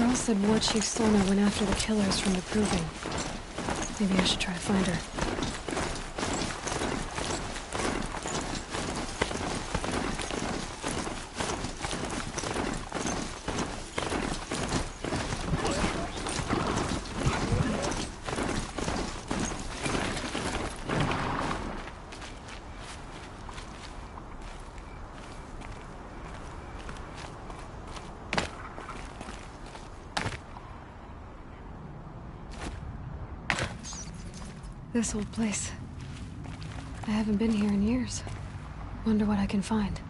Girl said War Chief Sorna went after the killers from the Proving. Maybe I should try to find her. This old place. I haven't been here in years. Wonder what I can find.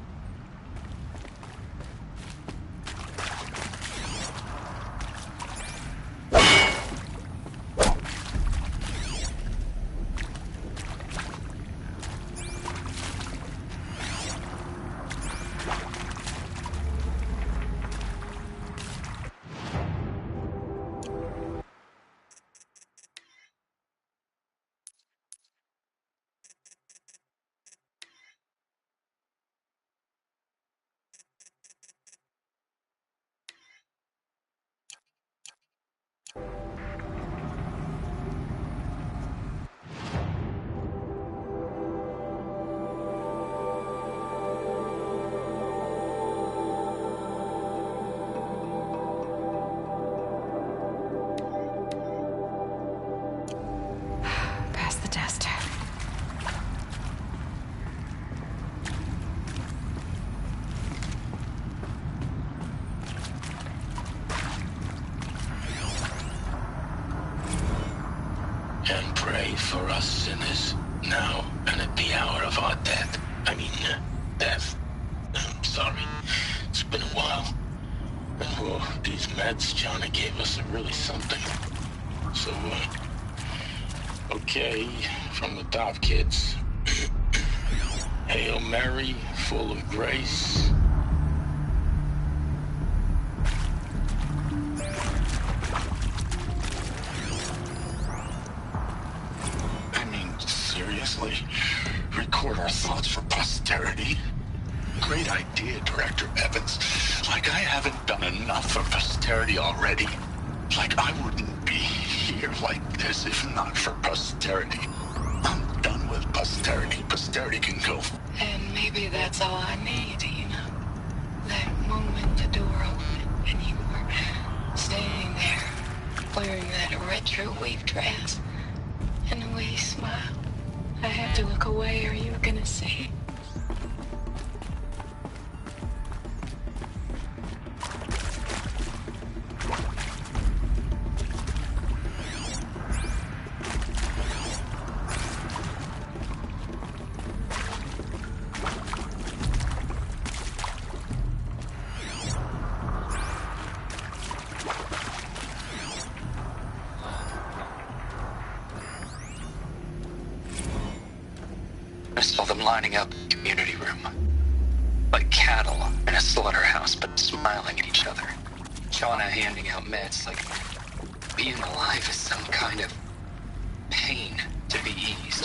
Pass the test. And pray for us sinners, now and at the hour of our death. Death. I'm sorry. It's been a while. And these meds Johnny gave us are really something. So, okay, from the Dov kids. Hail Mary, full of grace. Seriously? Record our thoughts for posterity? Great idea, Director Evans. Like I haven't done enough for posterity already. Like I wouldn't be here like this if not for posterity. I'm done with posterity. Posterity can go. And maybe that's all I need, you know? That moment the door opened and you were standing there, wearing that retro weave dress, and the way you smiled. I had to look away or you were gonna see. I saw them lining up in the community room. Like cattle in a slaughterhouse, but smiling at each other. Shauna handing out meds like being alive is some kind of pain to be eased.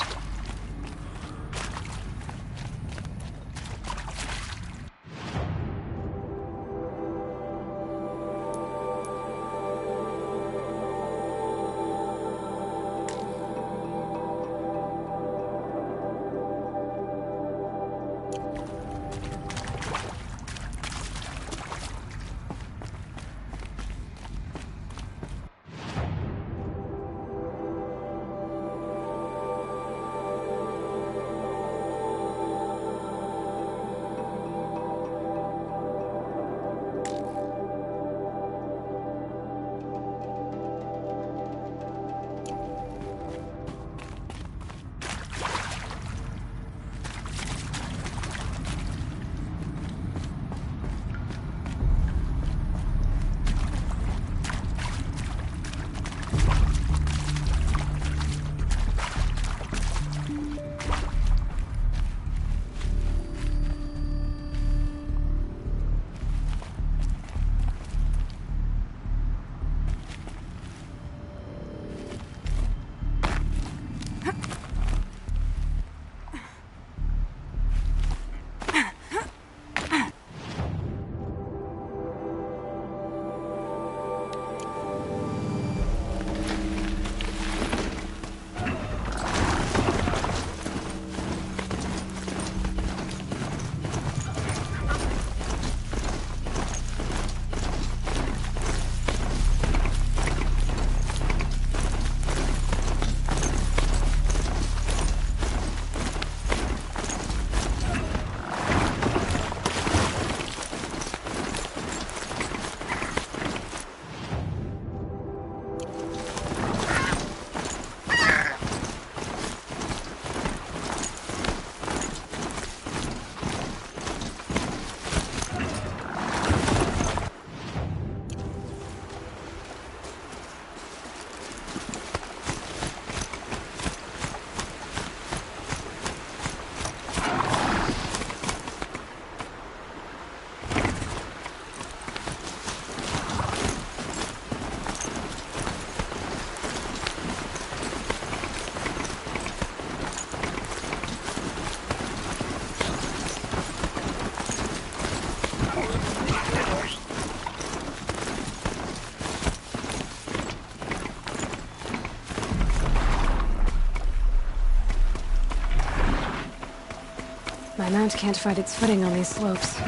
My mount can't find its footing on these slopes.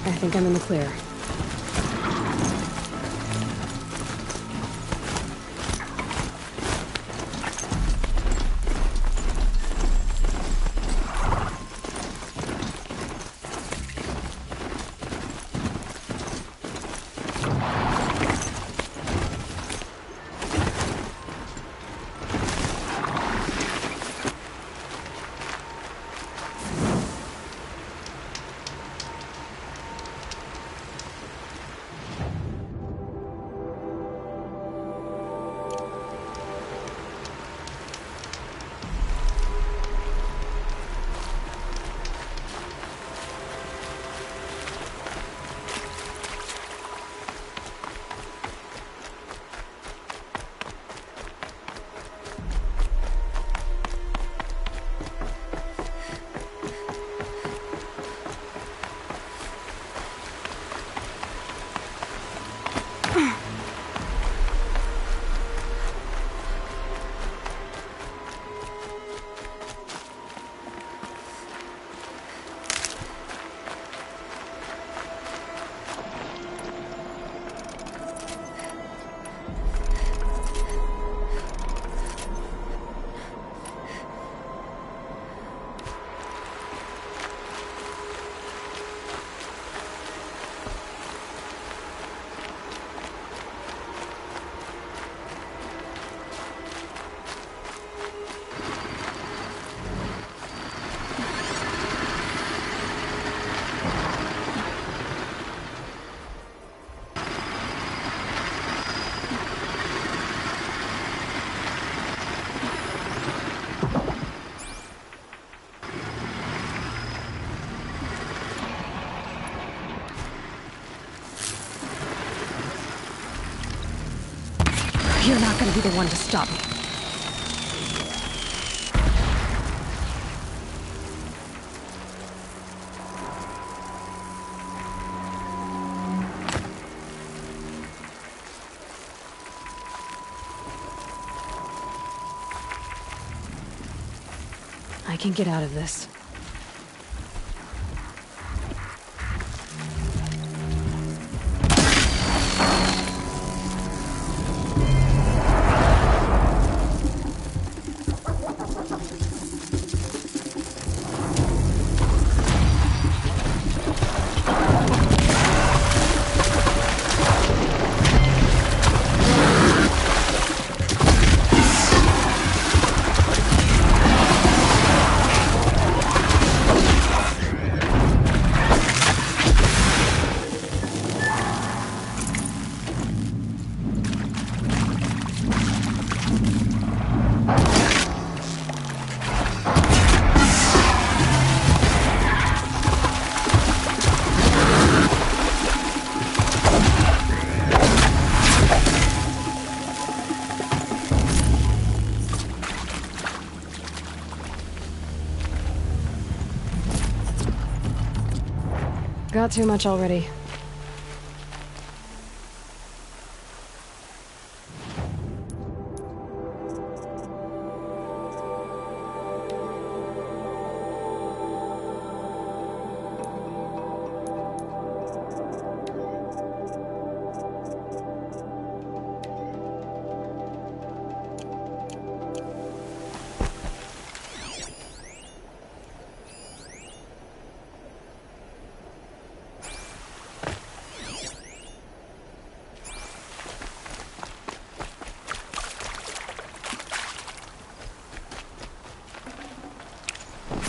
I think I'm in the clear. You're not gonna be the one to stop me. I can get out of this. Got too much already.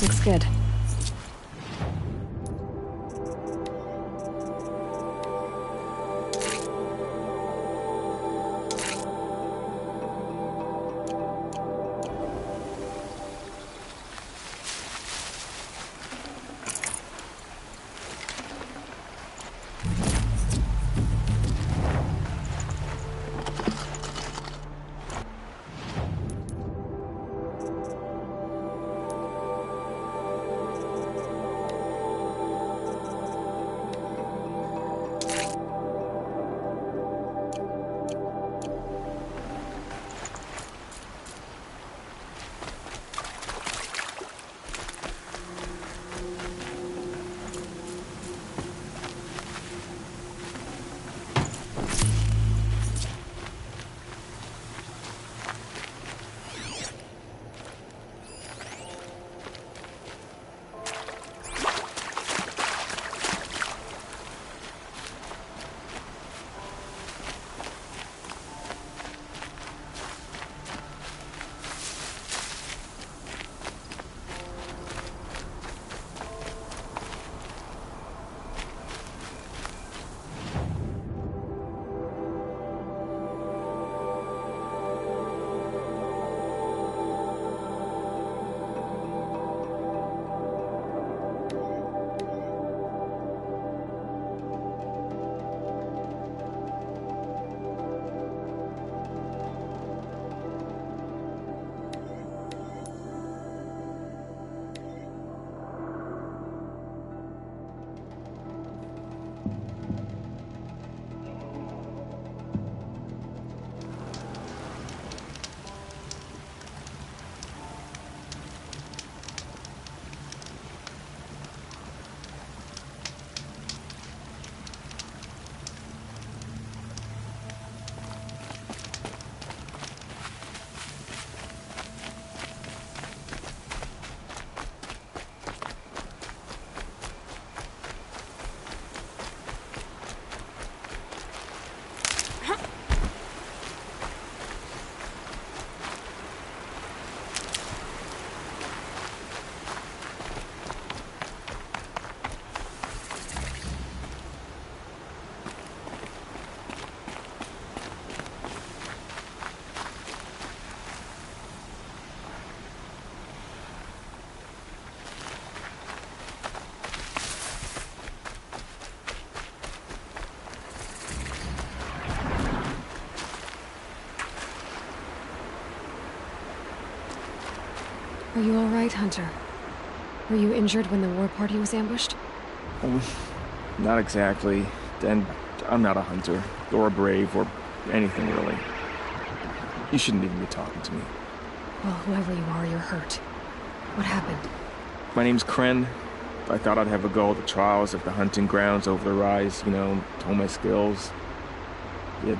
Looks good. Are you alright, Hunter? Were you injured when the war party was ambushed? Not exactly. And I'm not a hunter, or a brave, or anything really. You shouldn't even be talking to me. Well, whoever you are, you're hurt. What happened? My name's Kren. I thought I'd have a go at the trials of the hunting grounds over the rise, you know, hone my skills. It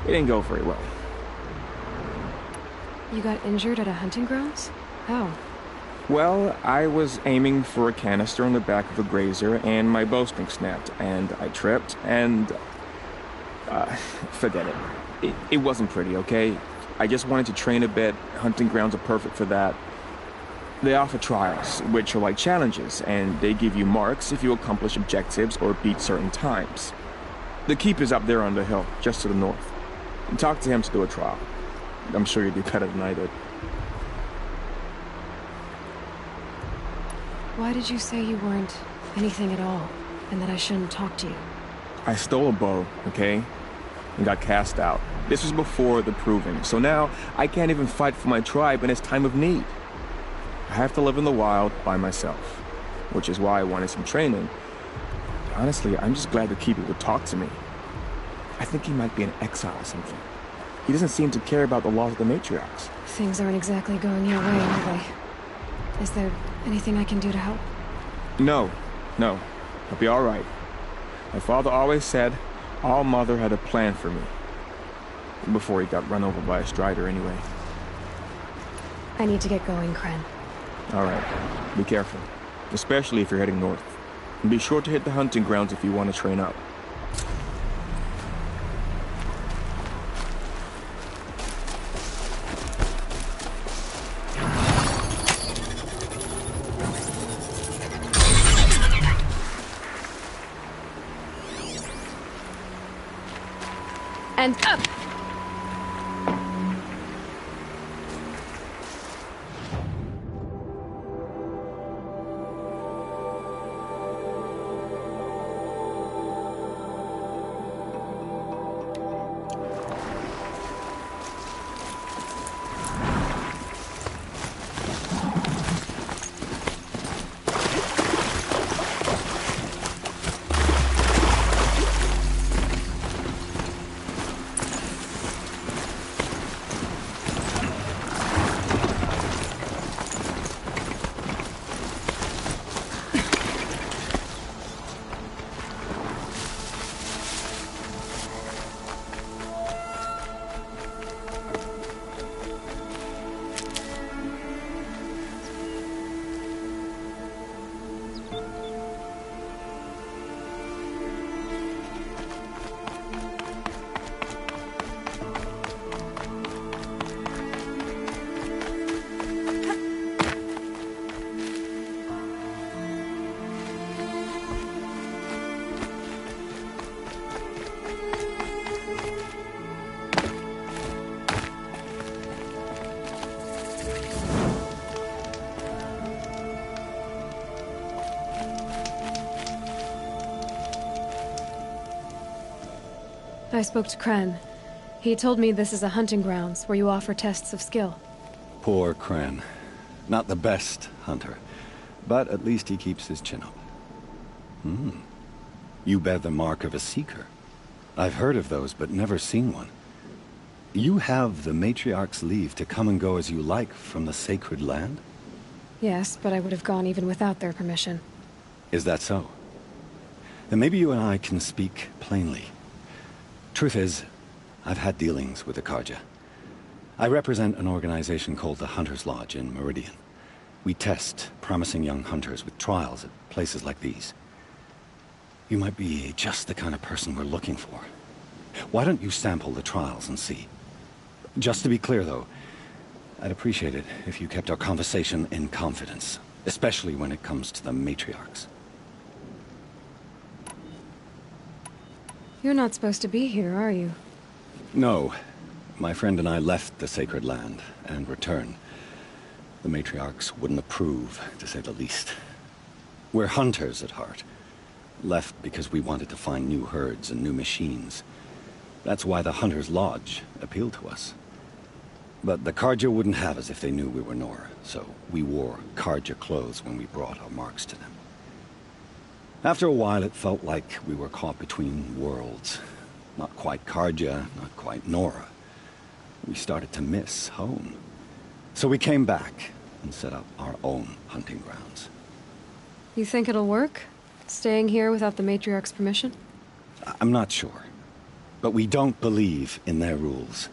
didn't go very well. You got injured at a hunting grounds? How? Well, I was aiming for a canister on the back of a grazer, and my bowstring snapped, and I tripped, and... forget it. It wasn't pretty, okay? I just wanted to train a bit. Hunting grounds are perfect for that. They offer trials, which are like challenges, and they give you marks if you accomplish objectives or beat certain times. The Keeper's up there on the hill, just to the north. Talk to him to do a trial. I'm sure you'd do better than I did. Why did you say you weren't anything at all, and that I shouldn't talk to you? I stole a bow, okay? And got cast out. This was before the Proving, so now I can't even fight for my tribe in its time of need. I have to live in the wild by myself, which is why I wanted some training. Honestly, I'm just glad the Keeper would talk to me. I think he might be in exile or something. He doesn't seem to care about the laws of the matriarchs. Things aren't exactly going your way, are they? Is there anything I can do to help? No. I'll be all right. My father always said All Mother had a plan for me. Before he got run over by a strider anyway. I need to get going, Kren. All right. Be careful. Especially if you're heading north. And be sure to hit the hunting grounds if you want to train up. And up! I spoke to Kren. He told me this is a hunting grounds where you offer tests of skill. Poor Kren. Not the best hunter, but at least he keeps his chin up. You bear the mark of a seeker. I've heard of those, but never seen one. You have the Matriarch's leave to come and go as you like from the sacred land? Yes, but I would have gone even without their permission. Is that so? Then maybe you and I can speak plainly. Truth is, I've had dealings with the Carja. I represent an organization called the Hunter's Lodge in Meridian. We test promising young hunters with trials at places like these. You might be just the kind of person we're looking for. Why don't you sample the trials and see? Just to be clear, though, I'd appreciate it if you kept our conversation in confidence, especially when it comes to the matriarchs. You're not supposed to be here, are you? No. My friend and I left the sacred land and returned. The matriarchs wouldn't approve, to say the least. We're hunters at heart. Left because we wanted to find new herds and new machines. That's why the Hunter's Lodge appealed to us. But the Carja wouldn't have us if they knew we were Nora, so we wore Carja clothes when we brought our marks to them. After a while, it felt like we were caught between worlds. Not quite Carja, not quite Nora. We started to miss home. So we came back and set up our own hunting grounds. You think it'll work? Staying here without the Matriarch's permission? I'm not sure. But we don't believe in their rules.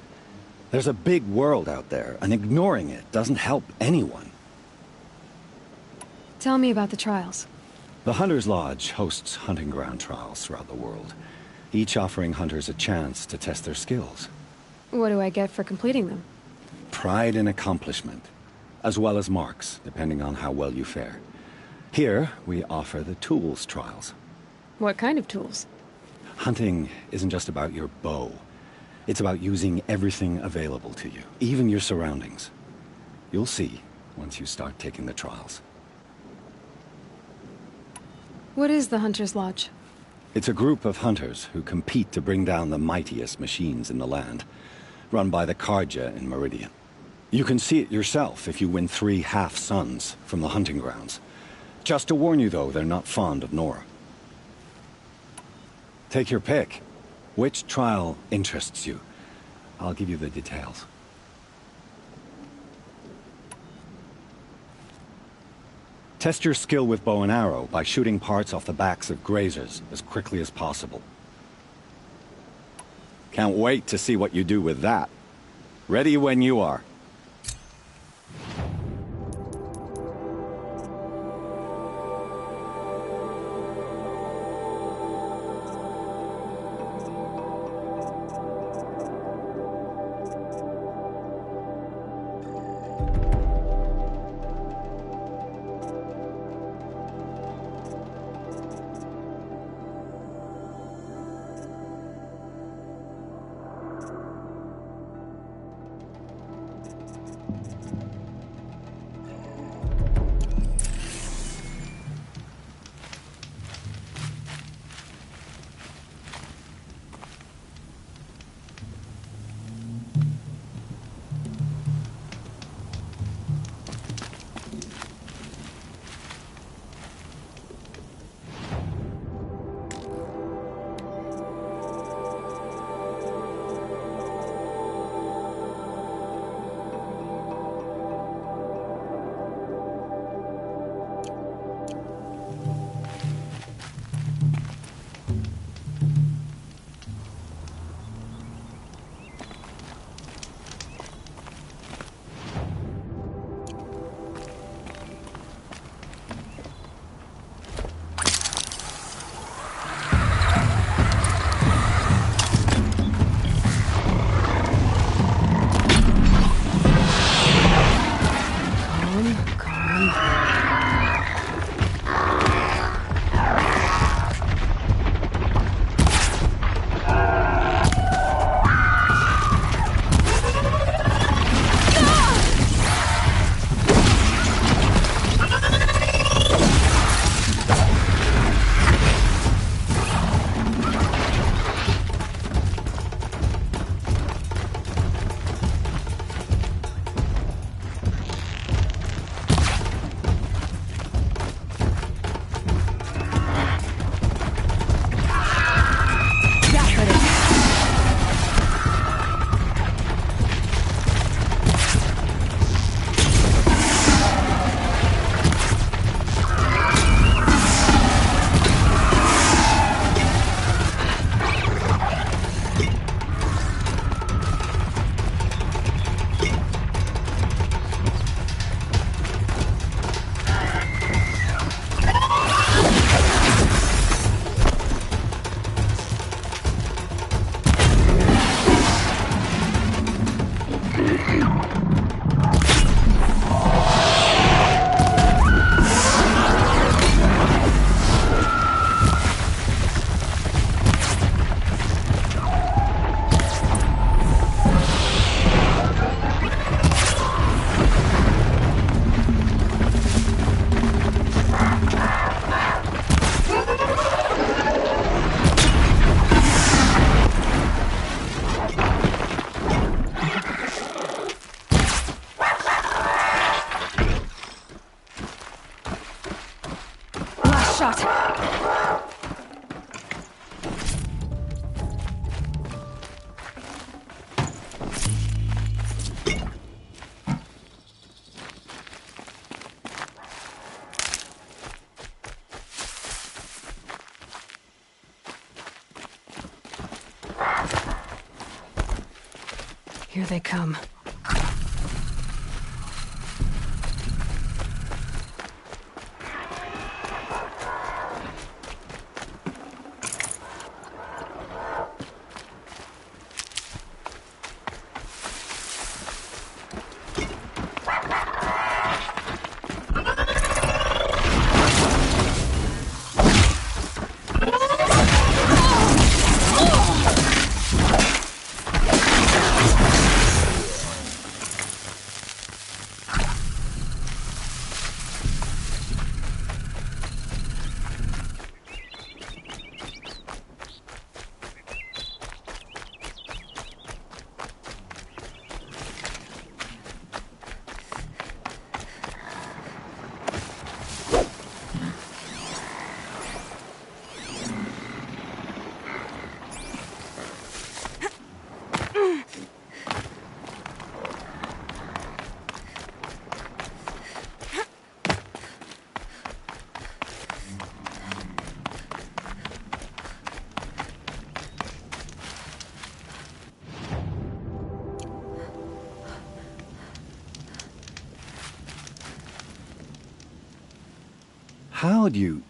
There's a big world out there, and ignoring it doesn't help anyone. Tell me about the trials. The Hunter's Lodge hosts hunting ground trials throughout the world, each offering hunters a chance to test their skills. What do I get for completing them? Pride in accomplishment, as well as marks, depending on how well you fare. Here, we offer the tools trials. What kind of tools? Hunting isn't just about your bow. It's about using everything available to you, even your surroundings. You'll see once you start taking the trials. What is the Hunter's Lodge? It's a group of hunters who compete to bring down the mightiest machines in the land, run by the Carja in Meridian. You can see it yourself if you win 3 half-suns from the hunting grounds. Just to warn you, though, they're not fond of Nora. Take your pick. Which trial interests you? I'll give you the details. Test your skill with bow and arrow by shooting parts off the backs of grazers as quickly as possible. Can't wait to see what you do with that. Ready when you are. shot. Here they come. How'd you...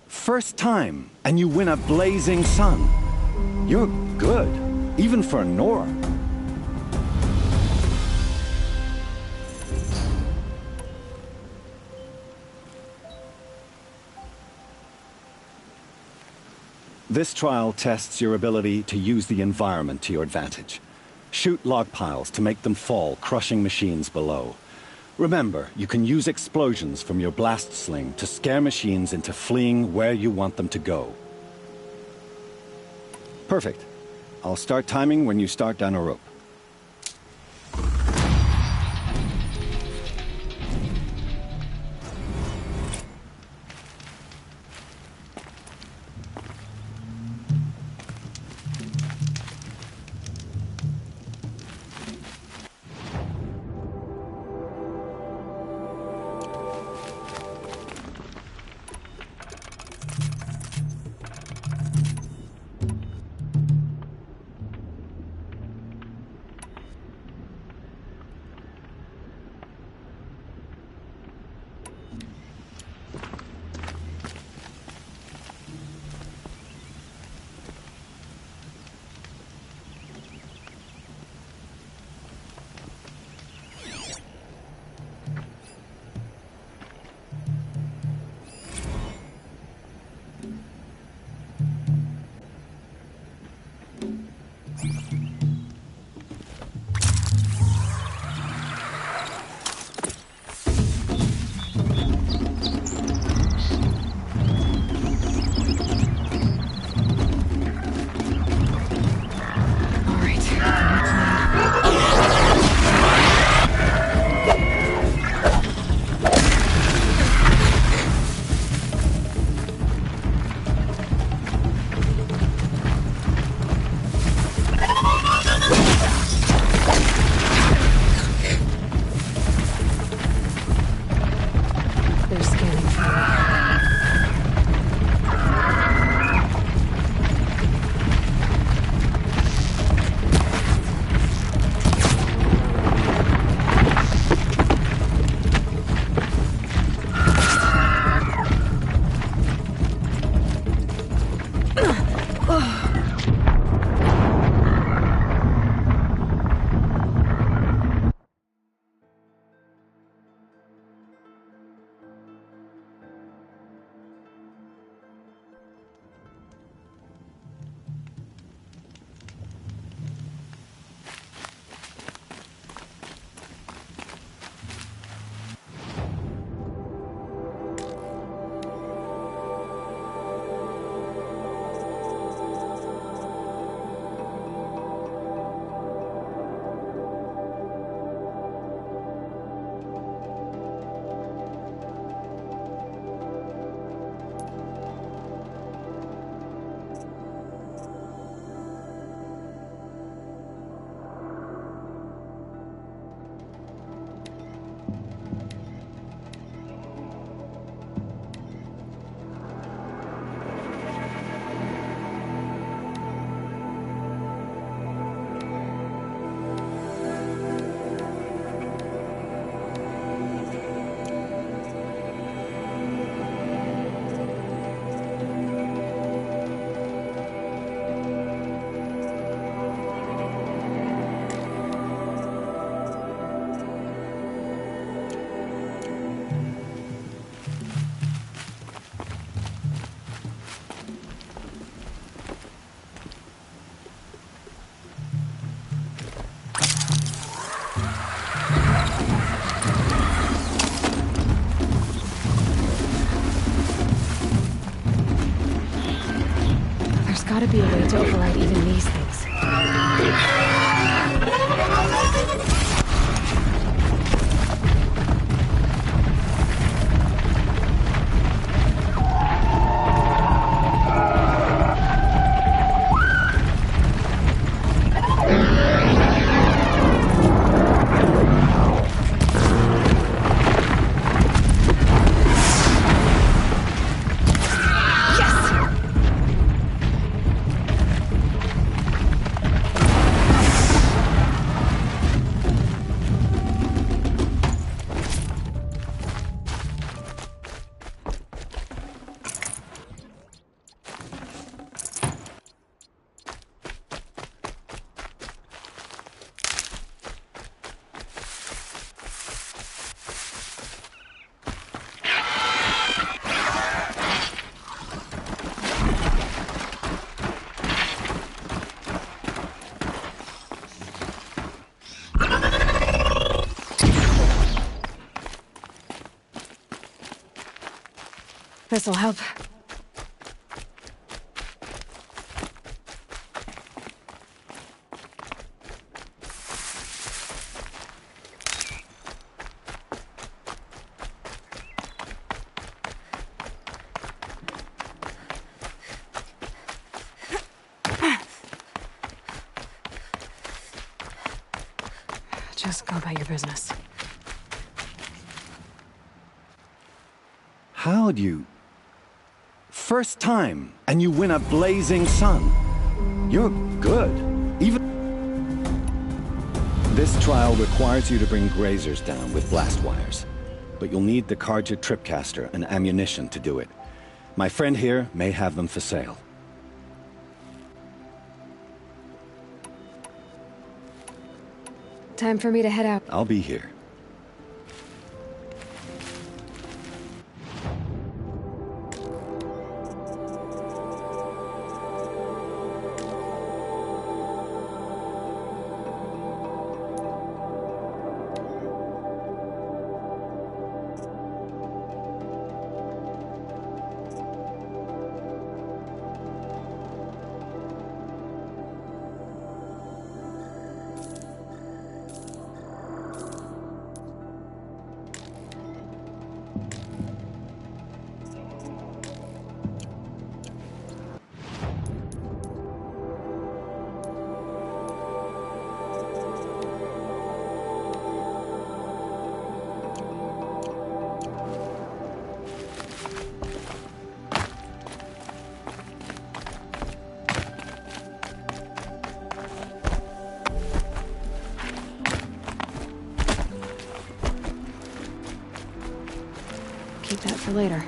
First time, and you win a blazing sun. You're good, even for Nora. This trial tests your ability to use the environment to your advantage. Shoot log piles to make them fall, crushing machines below. Remember, you can use explosions from your blast sling to scare machines into fleeing where you want them to go. Perfect. I'll start timing when you start down a rope. gotta be a way to override even these things. This'll help. Just go about your business. How'd you... First time, and you win a blazing sun. You're good. Even... This trial requires you to bring grazers down with blast wires. But you'll need the Carja tripcaster and ammunition to do it. My friend here may have them for sale. Time for me to head out. I'll be here. Keep that for later.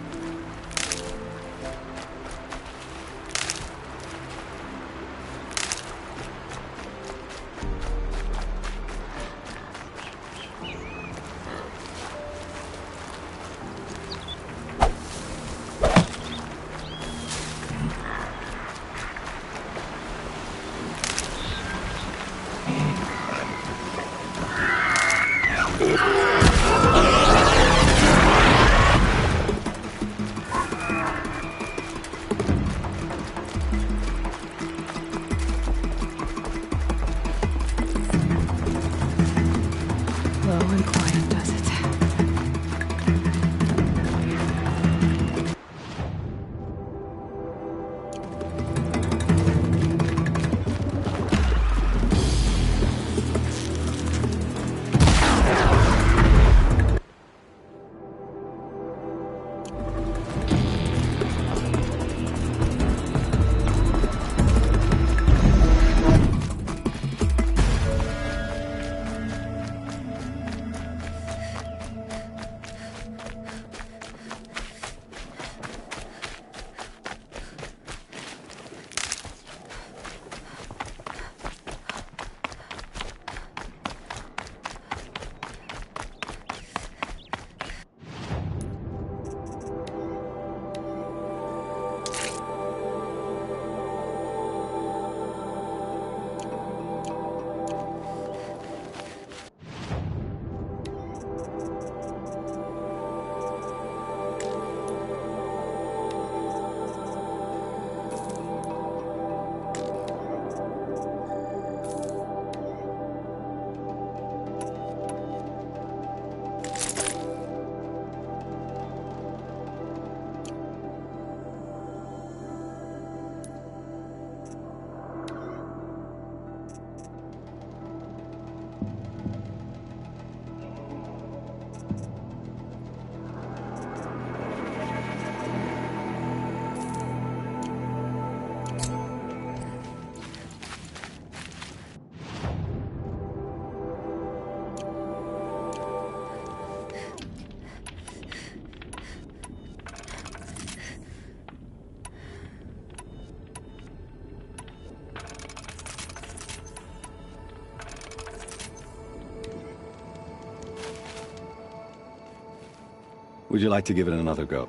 Would you like to give it another go?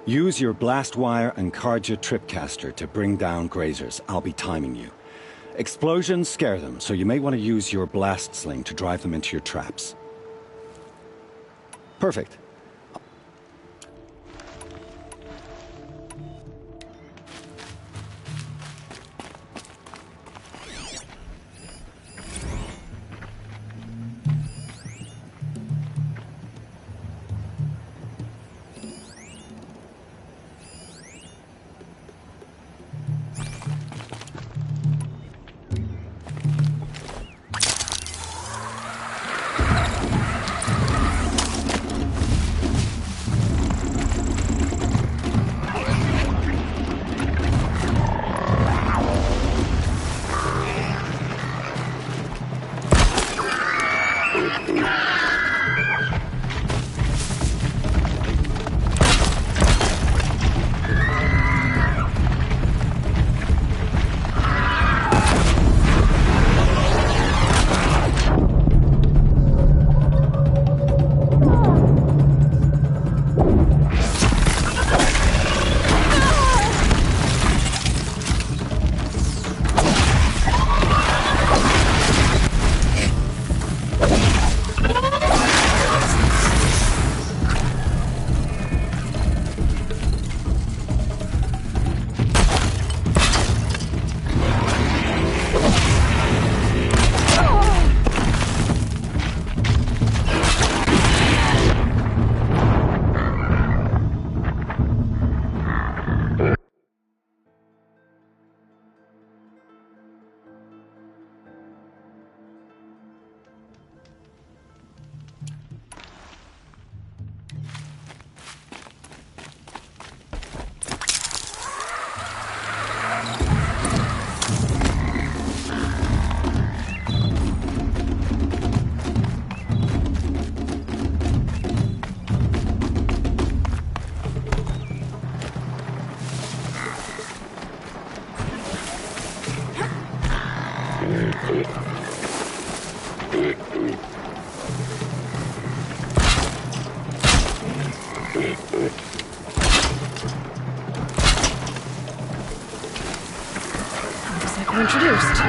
Use your blast wire and Carja tripcaster to bring down grazers. I'll be timing you. Explosions scare them, so you may want to use your blast sling to drive them into your traps. Perfect. Just like we're introduced.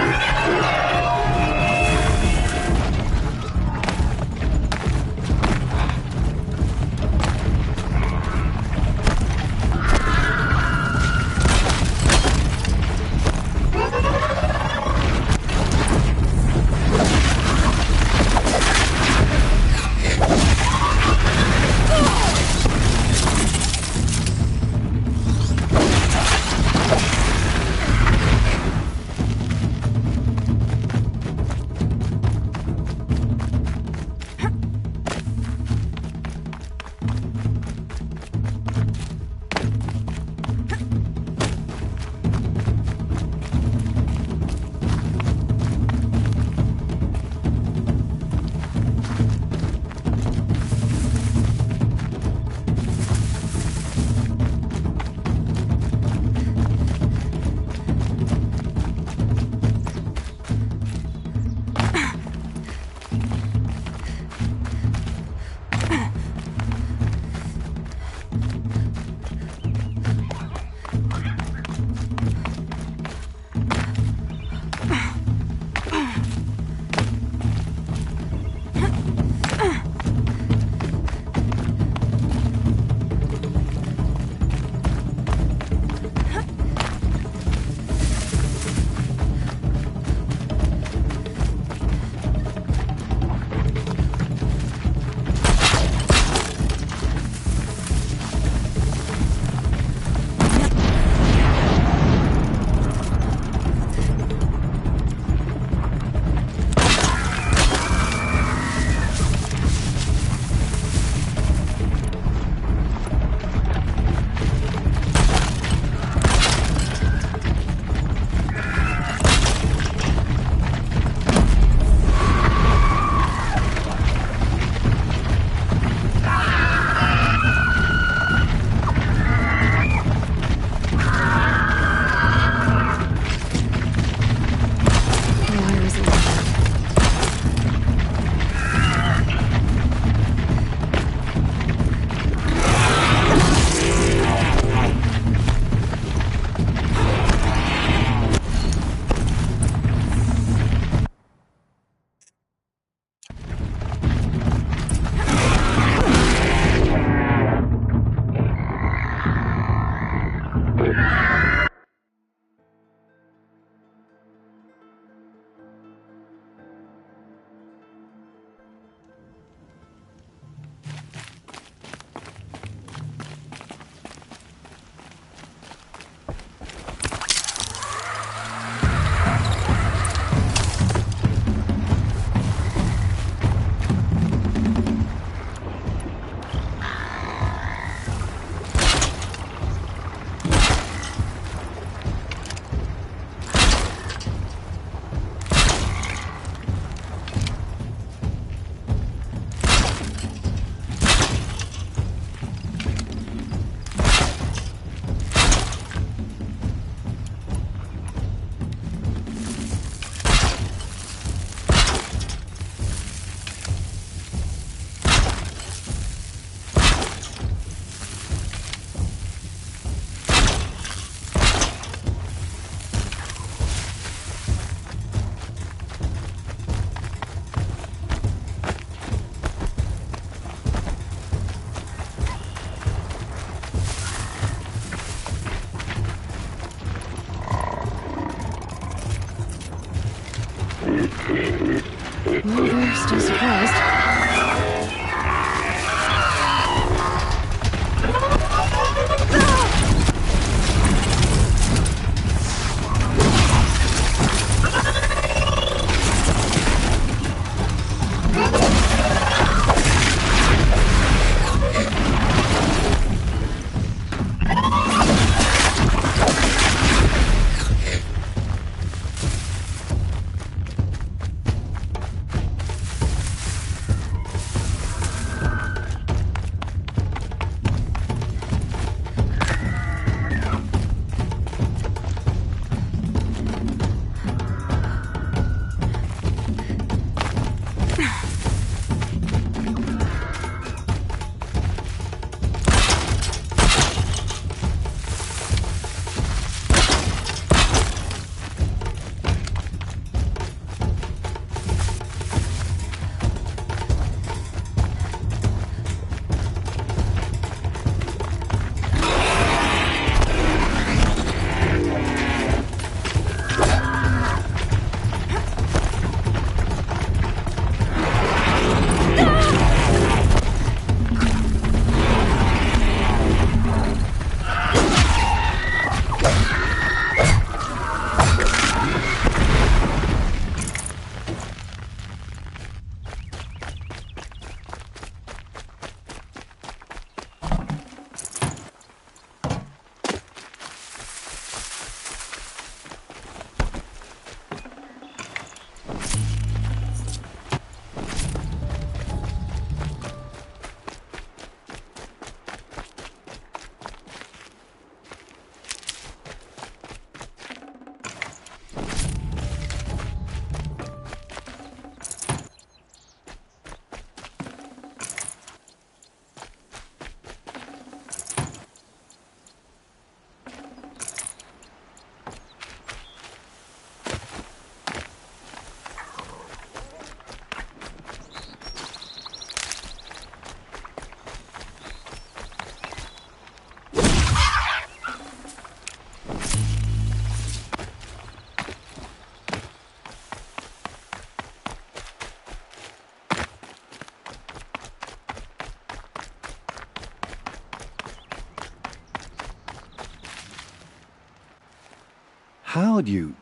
How'd you...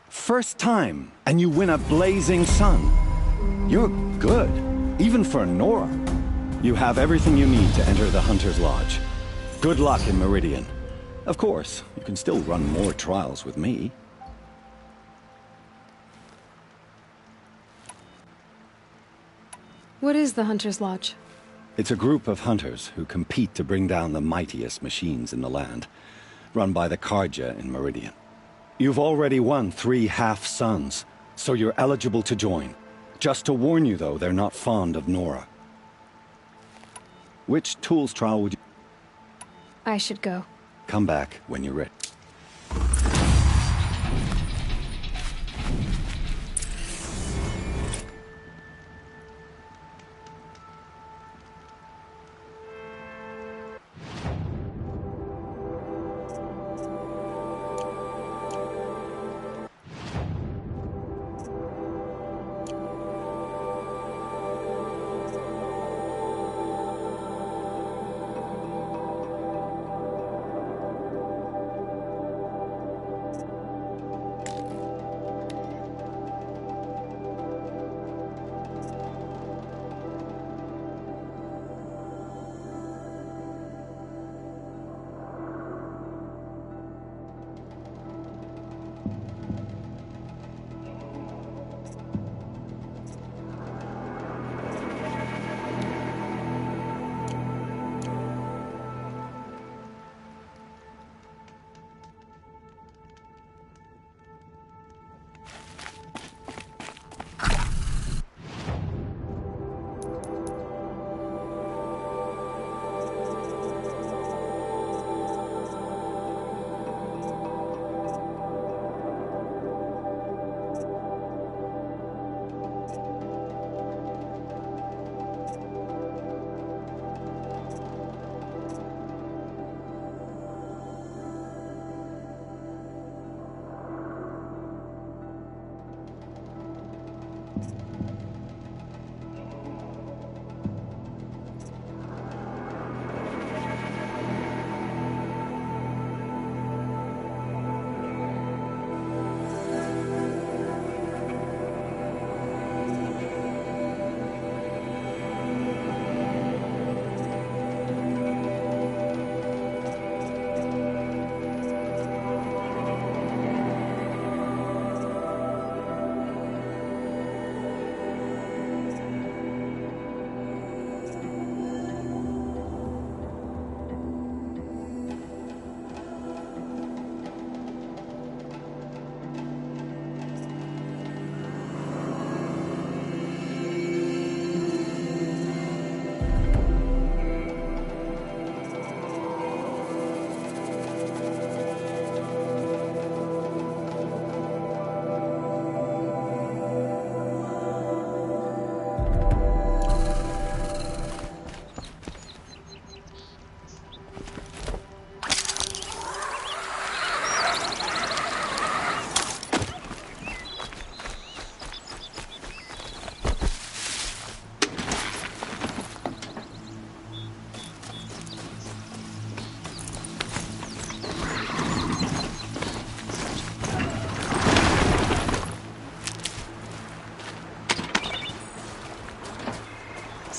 First time, and you win a blazing sun. You're good, even for Nora. You have everything you need to enter the Hunter's Lodge. Good luck in Meridian. Of course, you can still run more trials with me. What is the Hunter's Lodge? It's a group of hunters who compete to bring down the mightiest machines in the land, run by the Carja in Meridian. You've already won 3 half-suns, so you're eligible to join. Just to warn you, though, they're not fond of Nora. Which tools trial would you... I should go. Come back when you're ready.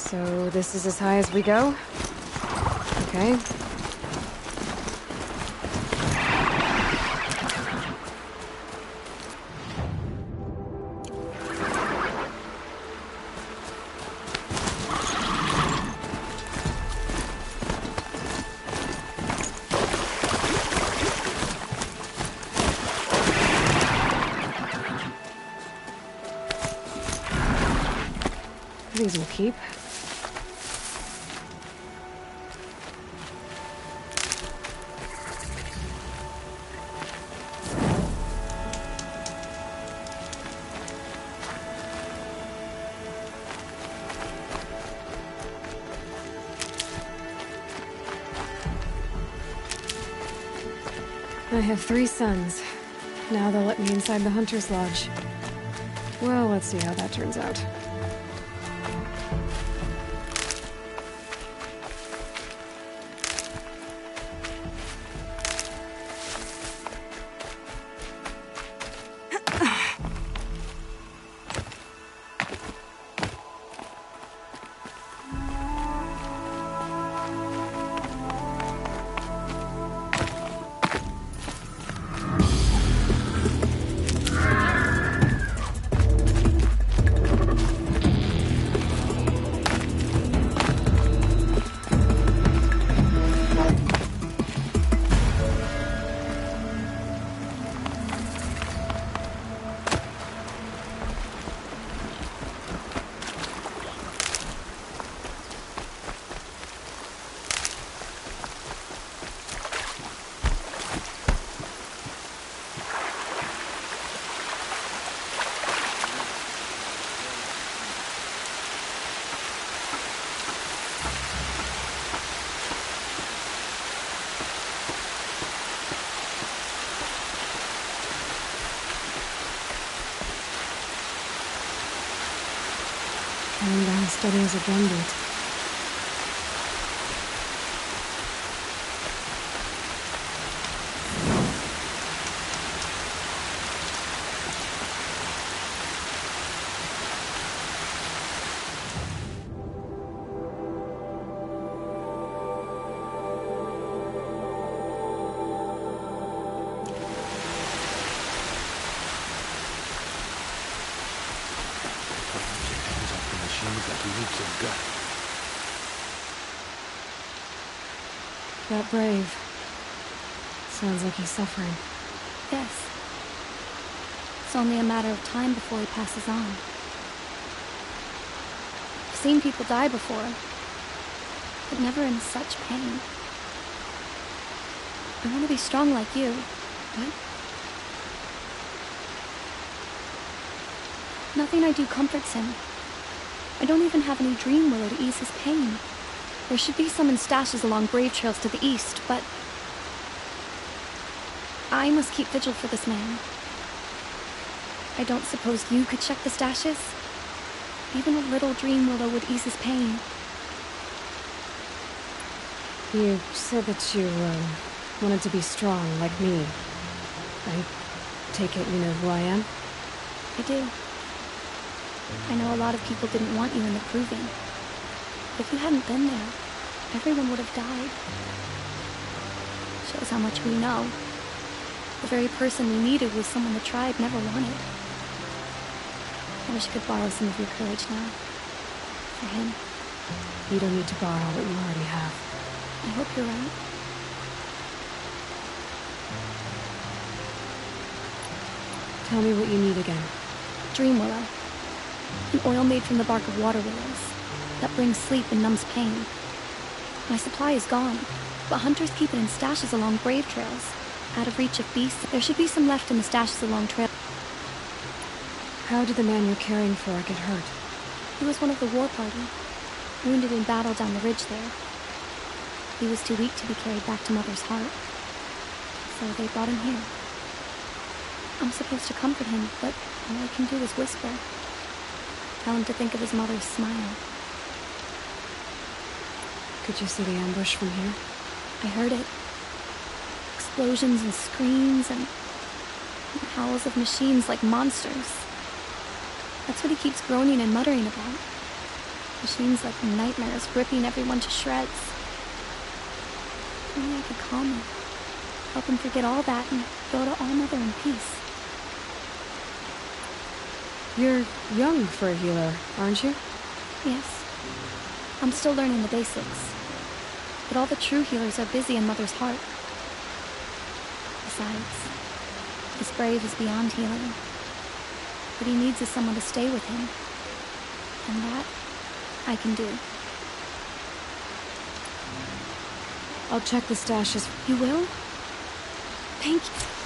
So this is as high as we go? Okay. These will keep. I have 3 sons. Now they'll let me inside the Hunter's Lodge. Well, let's see how that turns out. steady as a drumbeat. That brave. Sounds like he's suffering. Yes. It's only a matter of time before he passes on. I've seen people die before, but never in such pain. I want to be strong like you. What? Nothing I do comforts him. I don't even have any dream willow to ease his pain. There should be some in stashes along grave trails to the east, but I must keep vigil for this man. I don't suppose you could check the stashes? Even a little dream willow would ease his pain. You said that you, wanted to be strong, like me. I take it you know who I am? I do. I know a lot of people didn't want you in the Proving. If you hadn't been there, everyone would have died. Shows how much we know. The very person we needed was someone the tribe never wanted. I wish I could borrow some of your courage now. For him. You don't need to borrow what you already have. I hope you're right. Tell me what you need again. Dream willow. An oil made from the bark of water willows that brings sleep and numbs pain. My supply is gone, but hunters keep it in stashes along grave trails. Out of reach of beasts, there should be some left in the stashes along trail. How did the man you're caring for get hurt? He was one of the war party, wounded in battle down the ridge there. He was too weak to be carried back to Mother's heart, so they brought him here. I'm supposed to comfort him, but all I can do is whisper. Tell him to think of his mother's smile. Could you see the ambush from here? I heard it. Explosions and screams and howls of machines like monsters. That's what he keeps groaning and muttering about. Machines like nightmares ripping everyone to shreds. If only I could calm him. Help him forget all that and go to All Mother in peace. You're young for a healer, aren't you? Yes. I'm still learning the basics. But all the true healers are busy in Mother's heart. Besides, this brave is beyond healing. What he needs is someone to stay with him. And that, I can do. I'll check the stashes. You will? Thank you.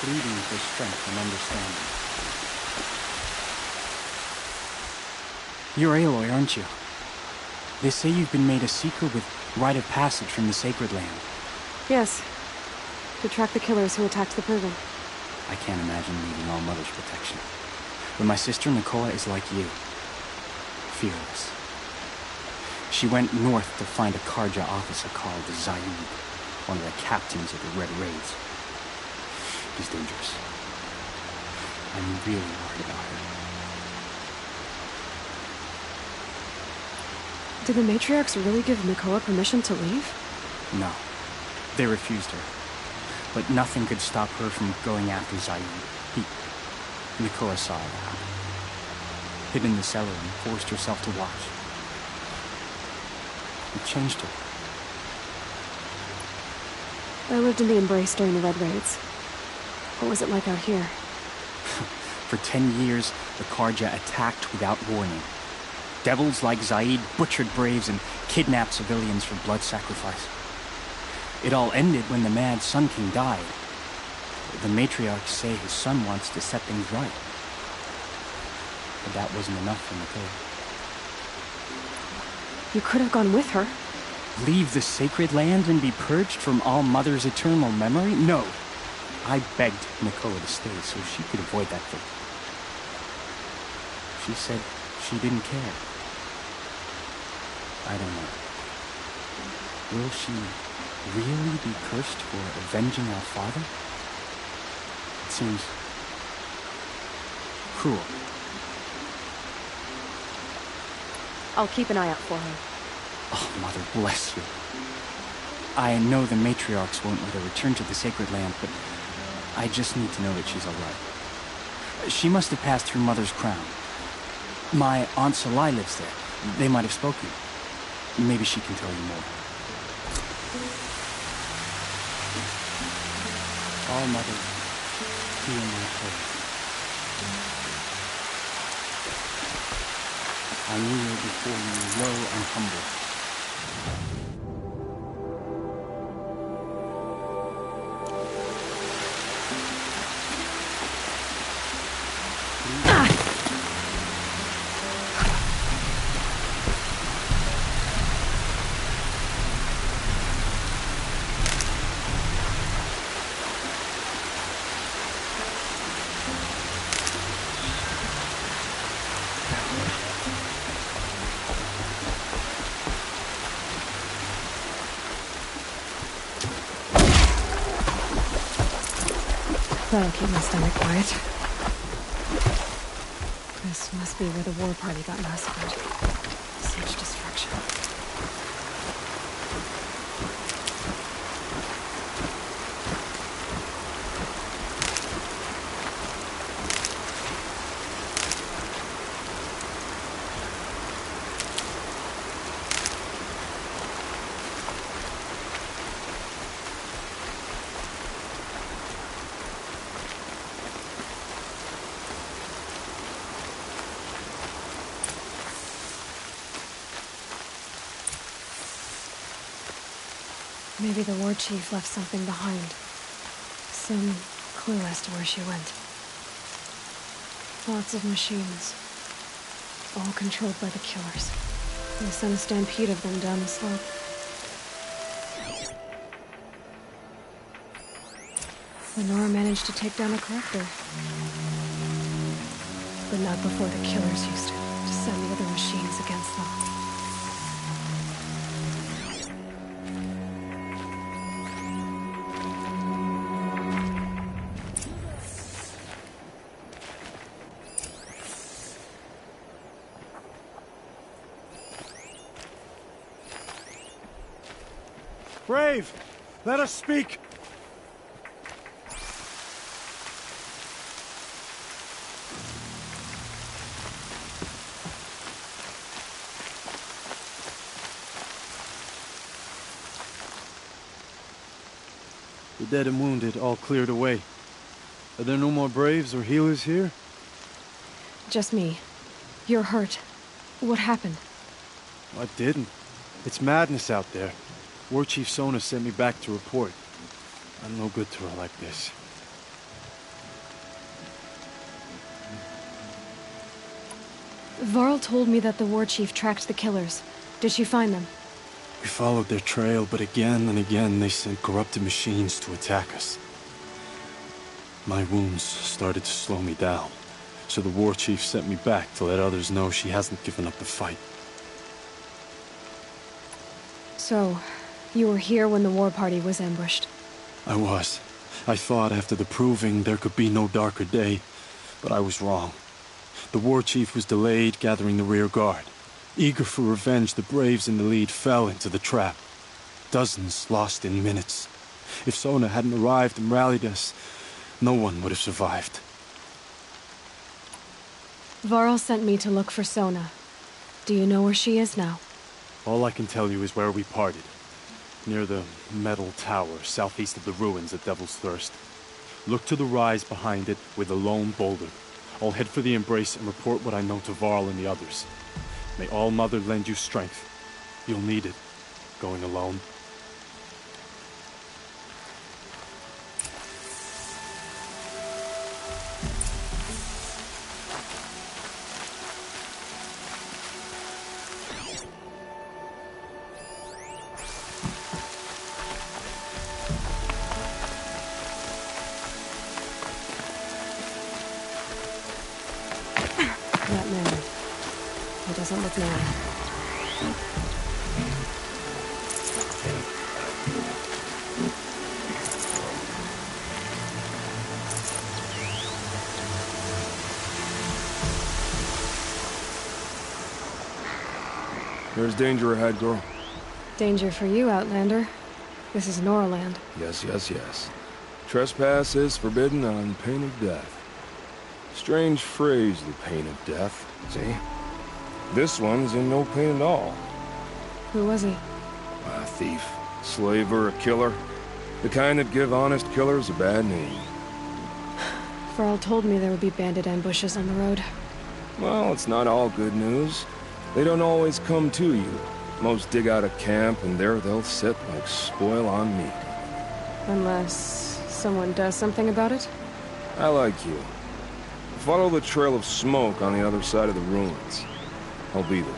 Bleeding for strength and understanding. You're Aloy, aren't you? They say you've been made a seeker with rite of passage from the Sacred Land. Yes. To track the killers who attacked the Proving. I can't imagine needing All Mother's protection. But my sister Nicola is like you. Fearless. She went north to find a Carja officer called Zaid. one of the captains of the Red Raids. He's dangerous. I'm really worried about her. Did the matriarchs really give Nakoa permission to leave? No. They refused her. But nothing could stop her from going after Zaid. Nakoa saw it happen. Hid in the cellar and forced herself to watch. It changed her. I lived in the Embrace during the Red Raids. What was it like out here? For 10 years, the Carja attacked without warning. Devils like Zaid butchered braves and kidnapped civilians for blood sacrifice. It all ended when the Mad Sun King died. The matriarchs say his son wants to set things right. But that wasn't enough for Nakoa. You could have gone with her. Leave the sacred land and be purged from All Mother's eternal memory? No. I begged Nakoa to stay so she could avoid that fate. She said she didn't care. I don't know. Will she really be cursed for avenging our father? It seems cruel. I'll keep an eye out for her. Oh, Mother bless you. I know the matriarchs won't let her return to the sacred land, but I just need to know that she's all right. She must have passed through Mother's crown. My Aunt Salai lives there. They might have spoken. Maybe she can tell you more. All Mother, hear my prayer. I kneel before you low and humble. That'll keep my stomach quiet. This must be where the war party got massacred. Such destruction. Maybe the war chief left something behind. Some clue as to where she went. Lots of machines. All controlled by the killers. They sent a stampede of them down the slope. Lenora managed to take down a corruptor. But not before the killers used it to send the other machines against them. Brave! Let us speak! The dead and wounded all cleared away. Are there no more Braves or healers here? Just me. You're hurt. What happened? I didn't. It's madness out there. War Chief Sona sent me back to report. I'm no good to her like this. Varl told me that the war chief tracked the killers. Did she find them? We followed their trail, but again and again they sent corrupted machines to attack us. My wounds started to slow me down, so the war chief sent me back to let others know she hasn't given up the fight. So, You were here when the war party was ambushed. I was. I thought after the proving there could be no darker day, but I was wrong. The war chief was delayed gathering the rear guard. Eager for revenge, the braves in the lead fell into the trap. Dozens lost in minutes. If Sona hadn't arrived and rallied us, no one would have survived. Varl sent me to look for Sona. Do you know where she is now? All I can tell you is where we parted. Near the metal tower, southeast of the ruins at Devil's Thirst. Look to the rise behind it with a lone boulder. I'll head for the embrace and report what I know to Varl and the others. May All Mother lend you strength. You'll need it, going alone. That man. He doesn't look normal. There's danger ahead, girl. Danger for you, Outlander. This is Noraland. Yes, yes, yes. Trespass is forbidden on pain of death. Strange phrase, the pain of death, see? This one's in no pain at all. Who was he? A thief, slaver, a killer. The kind that give honest killers a bad name. Varl told me there would be bandit ambushes on the road. Well, it's not all good news. They don't always come to you. Most dig out a camp, and there they'll sit like spoil on meat. Unless someone does something about it? I like you. Follow the trail of smoke on the other side of the ruins. I'll be there.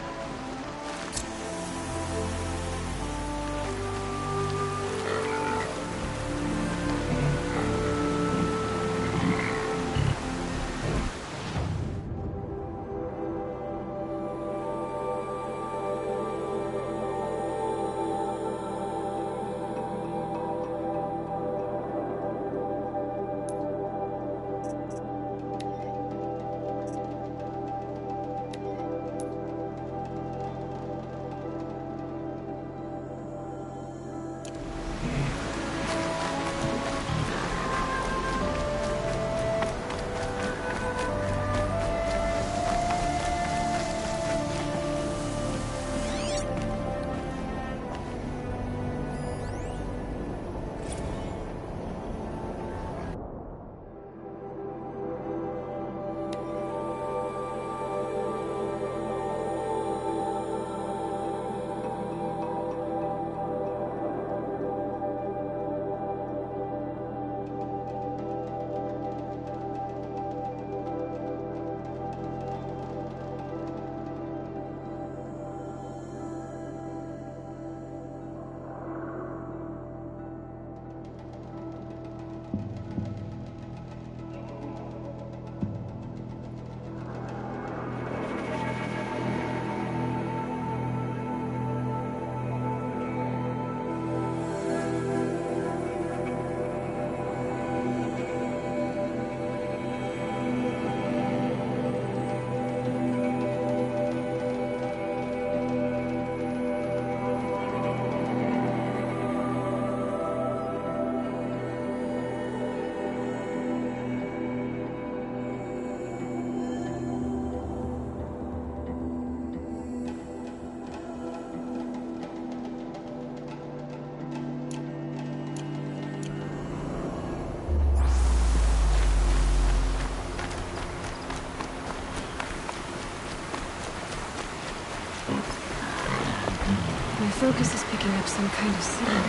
My focus is picking up some kind of signal.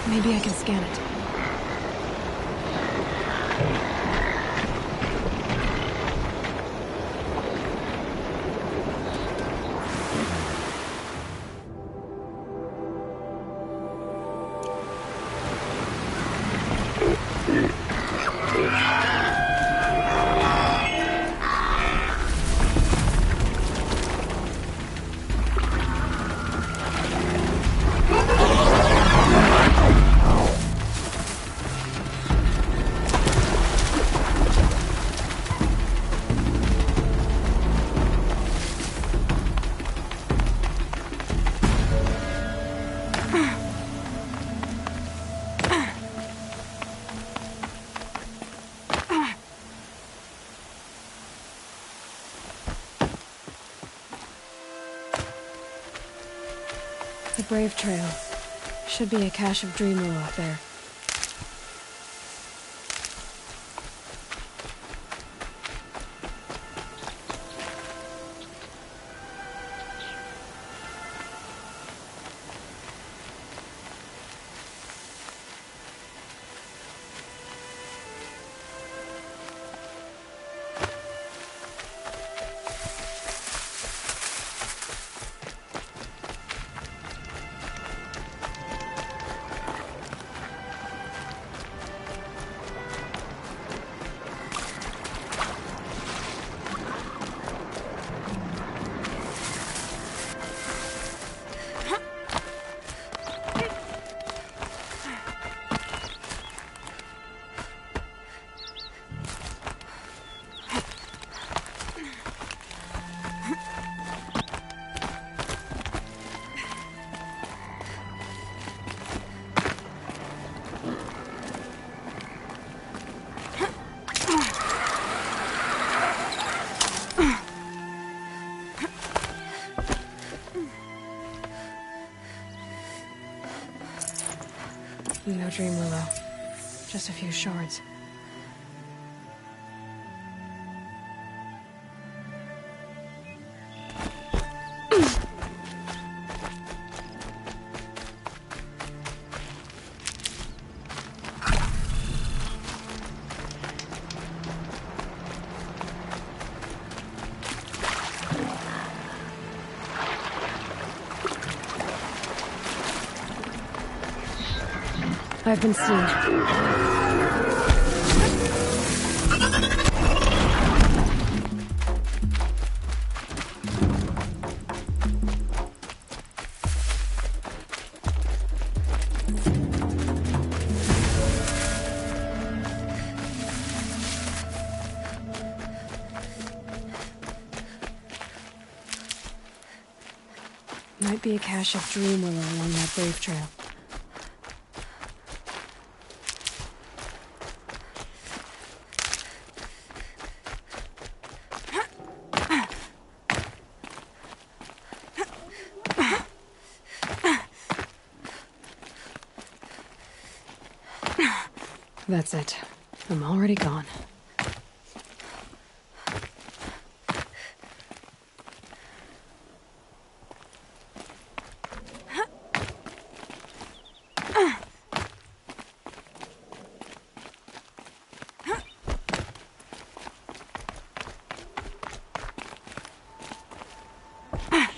Maybe I can scan it. The Brave Trail. Should be a cache of Dream Willow up there. No Dream Willow. Just a few shards. I've been seen. Might be a cache of Dream Willow along that Brave Trail. That's it. I'm already gone.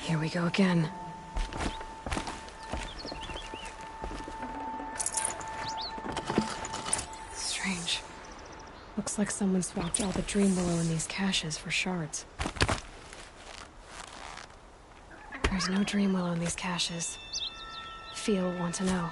Here we go again. Strange. Looks like someone swapped all the Dream Willow in these caches for shards. There's no Dream Willow in these caches. Fia will want to know.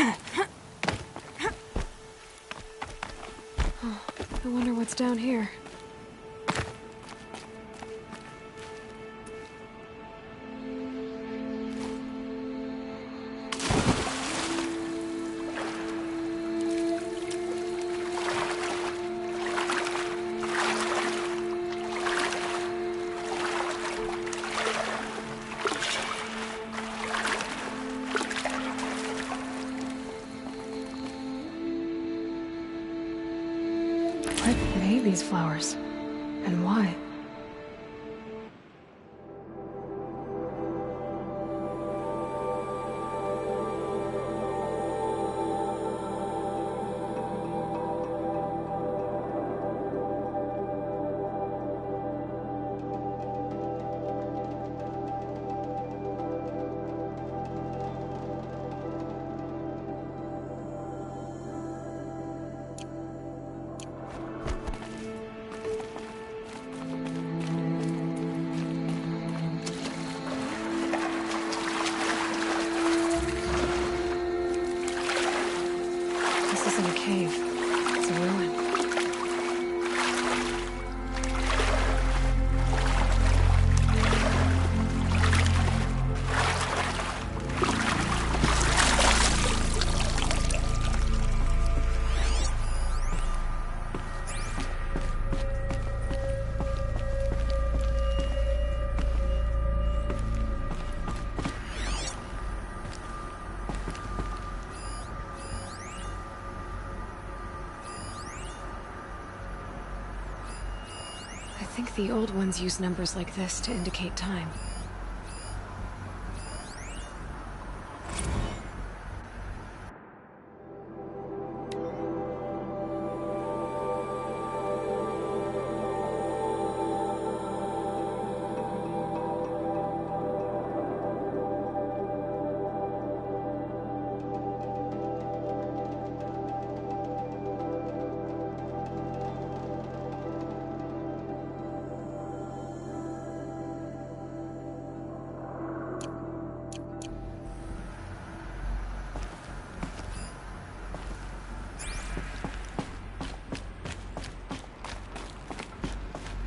Oh, I wonder what's down here. What made these flowers? And why? This isn't a cave. It's a ruin. I think the old ones use numbers like this to indicate time.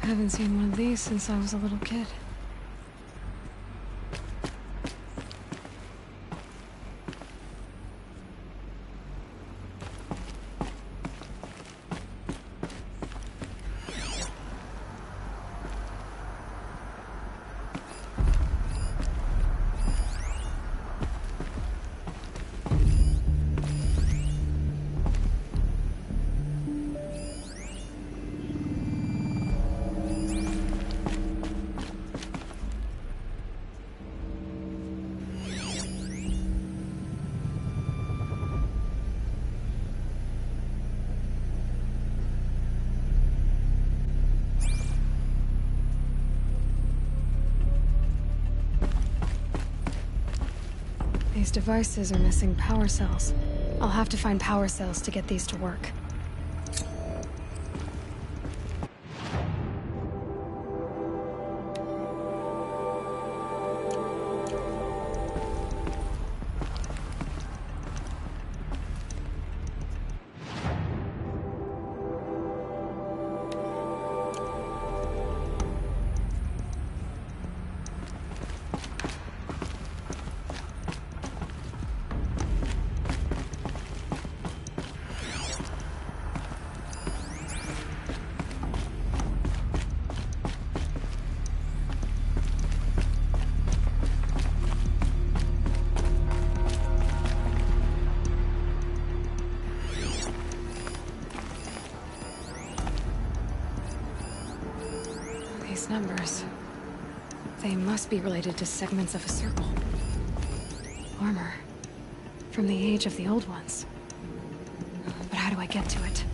I haven't seen one of these since I was a little kid. These devices are missing power cells. I'll have to find power cells to get these to work. These numbers, they must be related to segments of a circle. Armor, from the age of the old ones. But how do I get to it?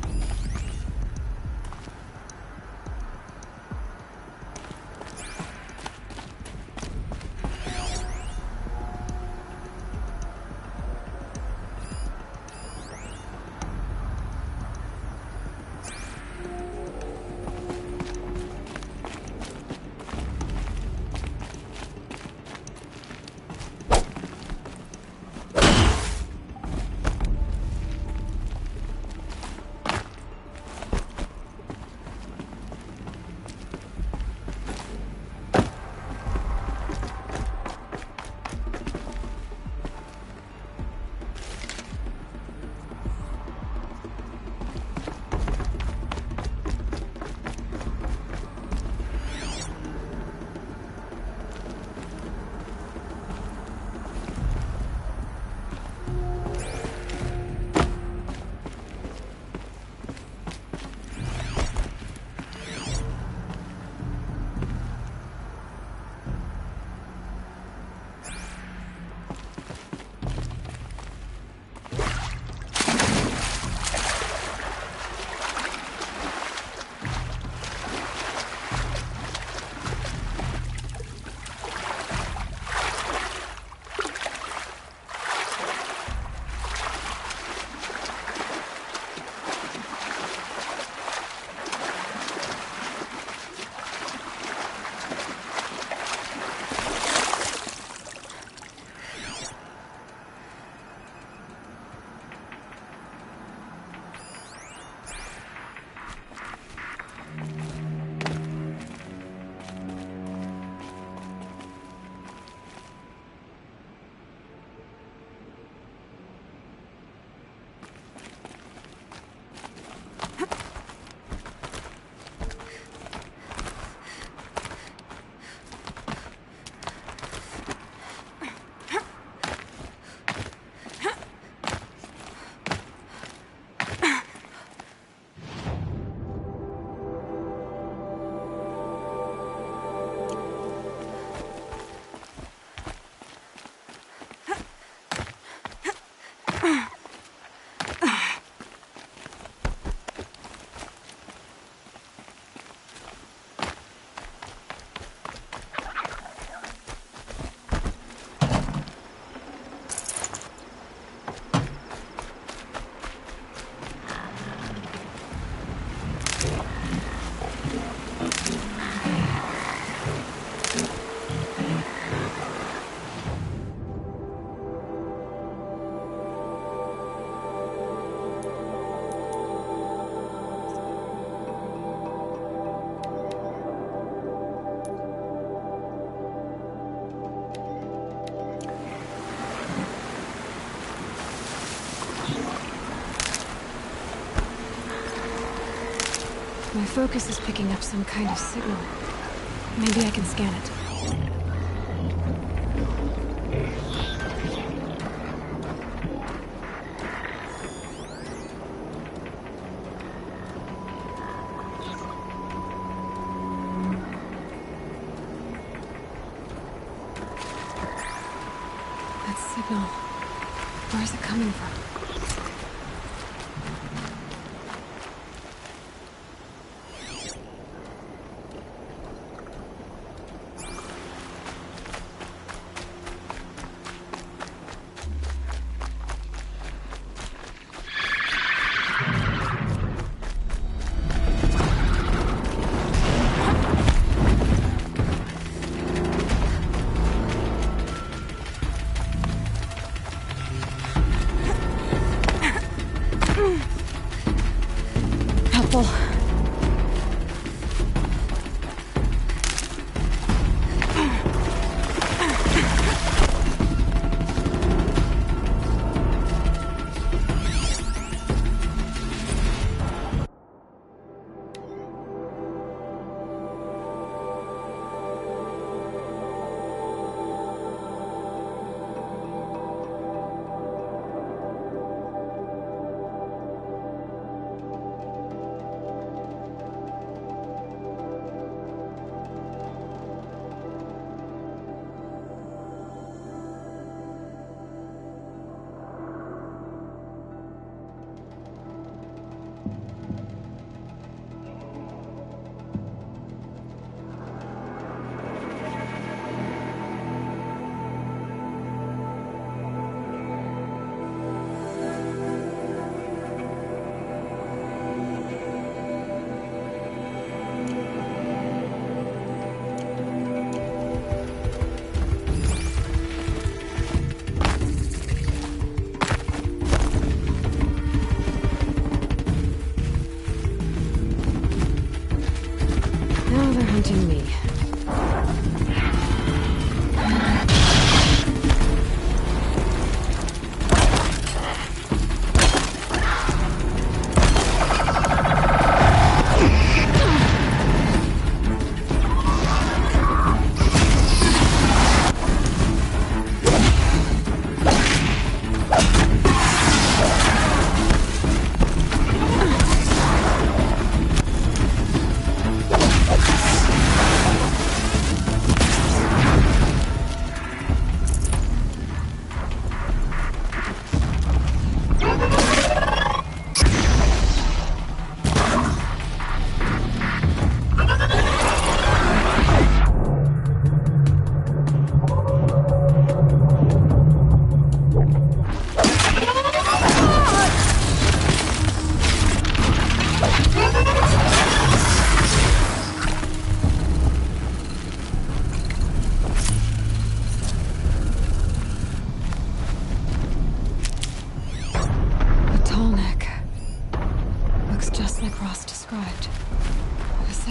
My focus is picking up some kind of signal. Maybe I can scan it. That signal. Where is it coming from? Helpful. Now they're hunting me.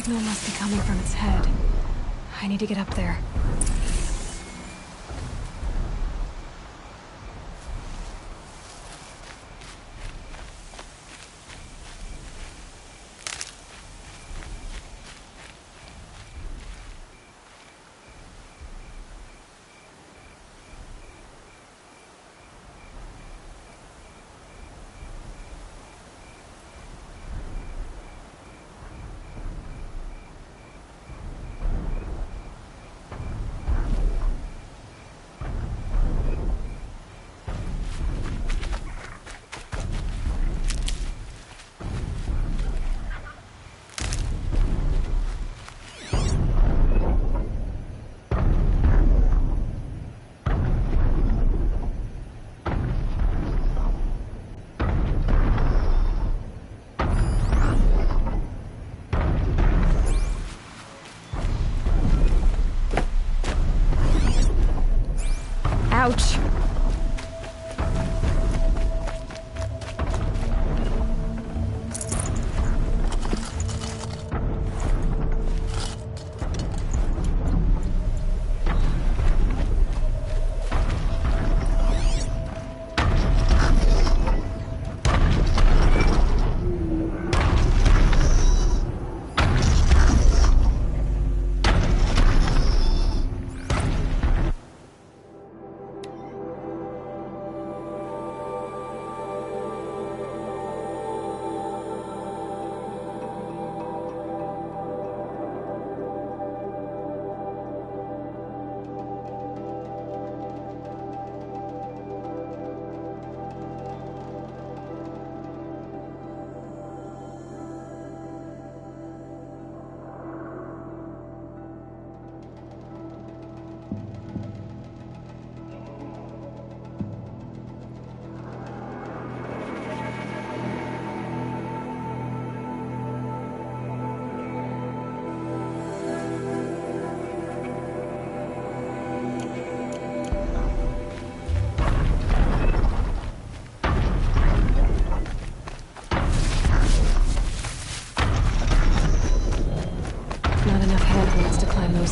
signal must be coming from its head. I need to get up there.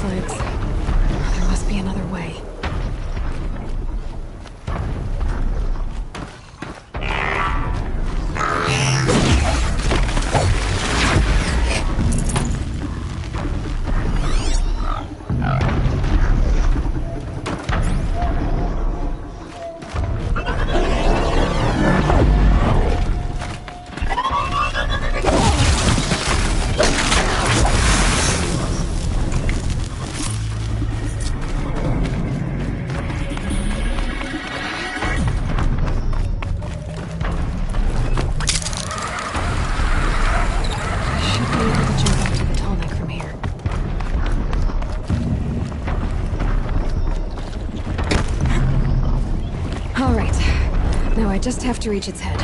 flashlights. There must be another way. I just have to reach its head.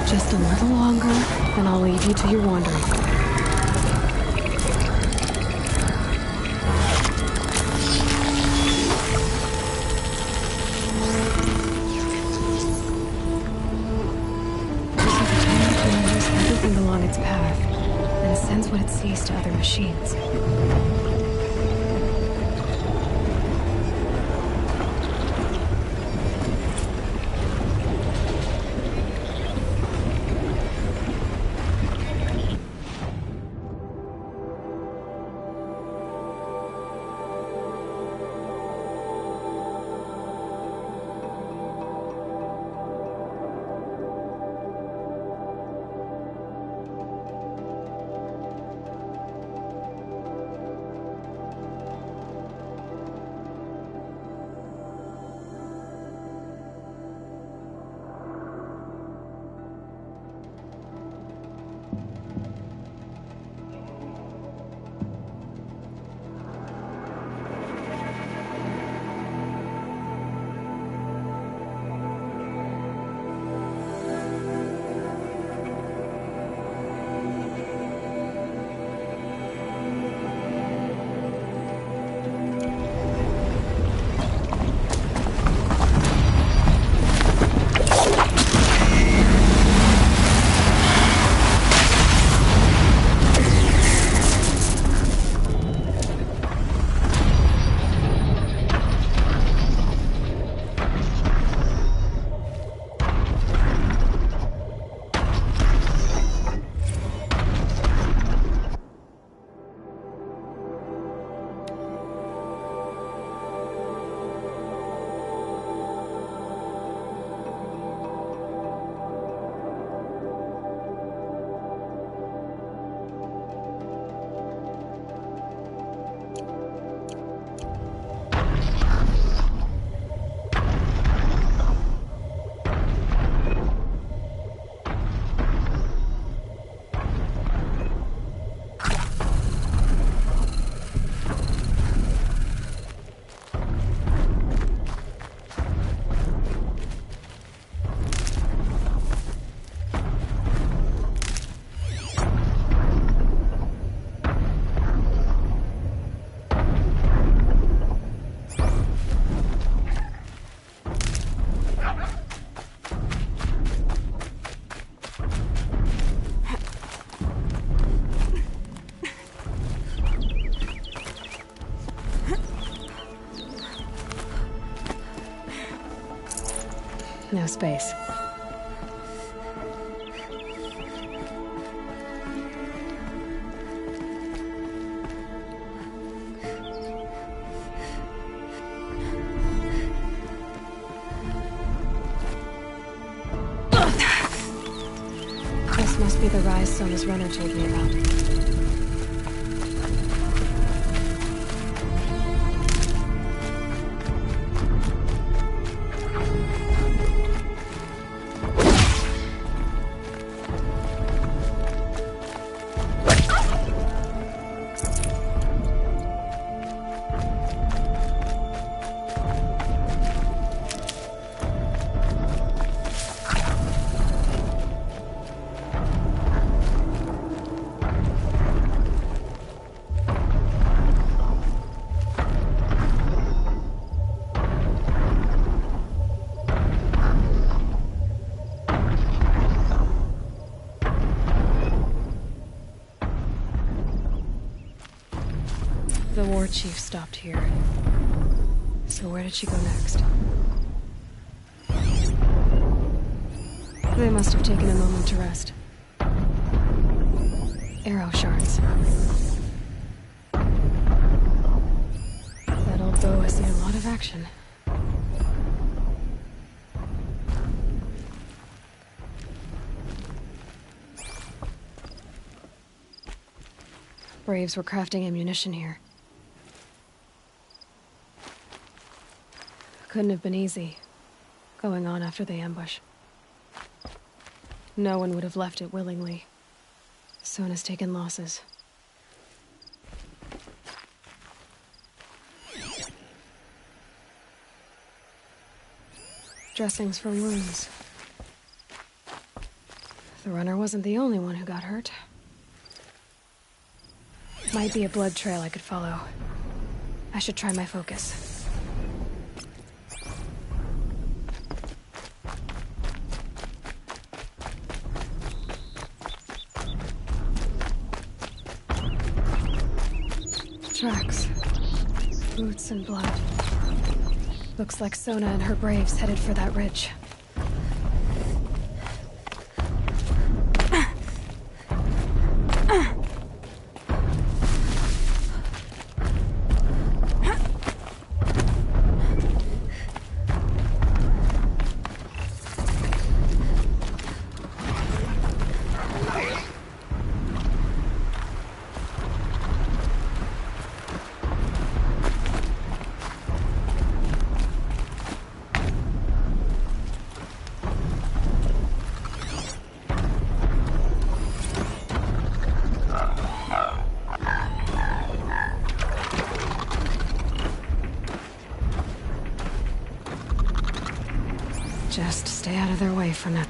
Just a little longer, then I'll leave you to your wandering. Along its path, and sends what it sees to other machines. No space. This must be the rise Sona's runner told me about. war chief stopped here. So where did she go next? They must have taken a moment to rest. Arrow shards. That old bow has seen a lot of action. Braves were crafting ammunition here. Couldn't have been easy, going on after the ambush. No one would have left it willingly. Sona's taken losses. Dressings for wounds. The runner wasn't the only one who got hurt. Might be a blood trail I could follow. I should try my focus. Tracks. Boots and blood. Looks like Sona and her braves headed for that ridge. Just stay out of their way for now.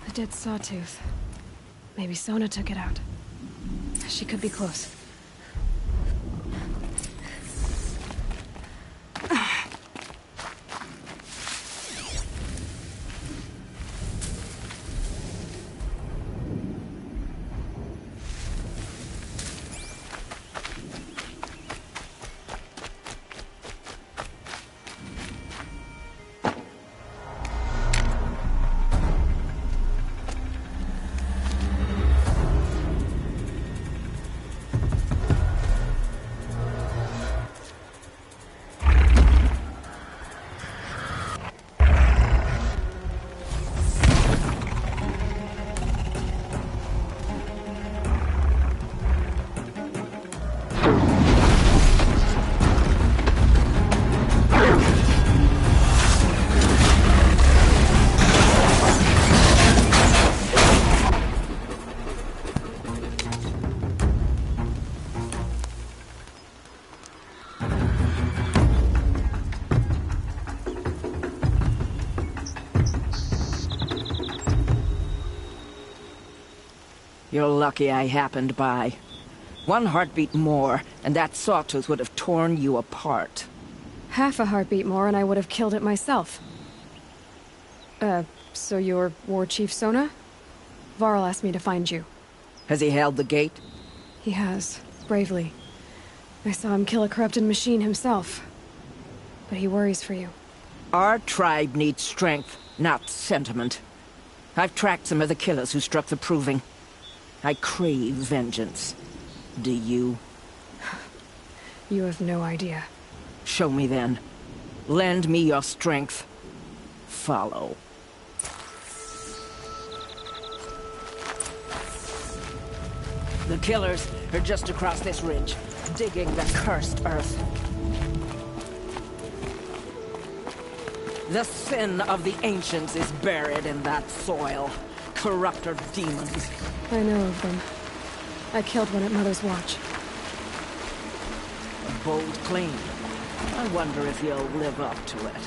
A dead sawtooth. Maybe Sona took it out. She could be close. You're lucky I happened by. One heartbeat more, and that sawtooth would have torn you apart. Half a heartbeat more and I would have killed it myself. So you're War Chief Sona? Varl asked me to find you. Has he held the gate? He has, bravely. I saw him kill a corrupted machine himself. But he worries for you. Our tribe needs strength, not sentiment. I've tracked some of the killers who struck the Proving. I crave vengeance. Do you? You have no idea. Show me then. Lend me your strength. Follow. The killers are just across this ridge, digging the cursed earth. The sin of the ancients is buried in that soil. Corrupter demons. I know of them. I killed one at Mother's Watch. A bold claim. I wonder if you'll live up to it.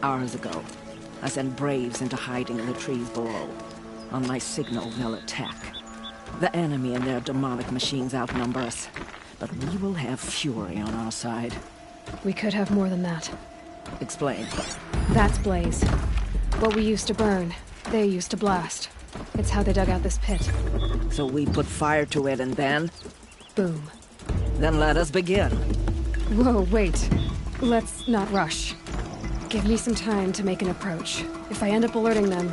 Hours ago, I sent Braves into hiding in the trees below. On my signal, they'll attack. The enemy and their demonic machines outnumber us, but we will have fury on our side. We could have more than that. Explain. That's Blaze. What we used to burn, they used to blast. It's how they dug out this pit. So we put fire to it and then? Boom. Then let us begin. Whoa, wait. Let's not rush. Give me some time to make an approach. If I end up alerting them,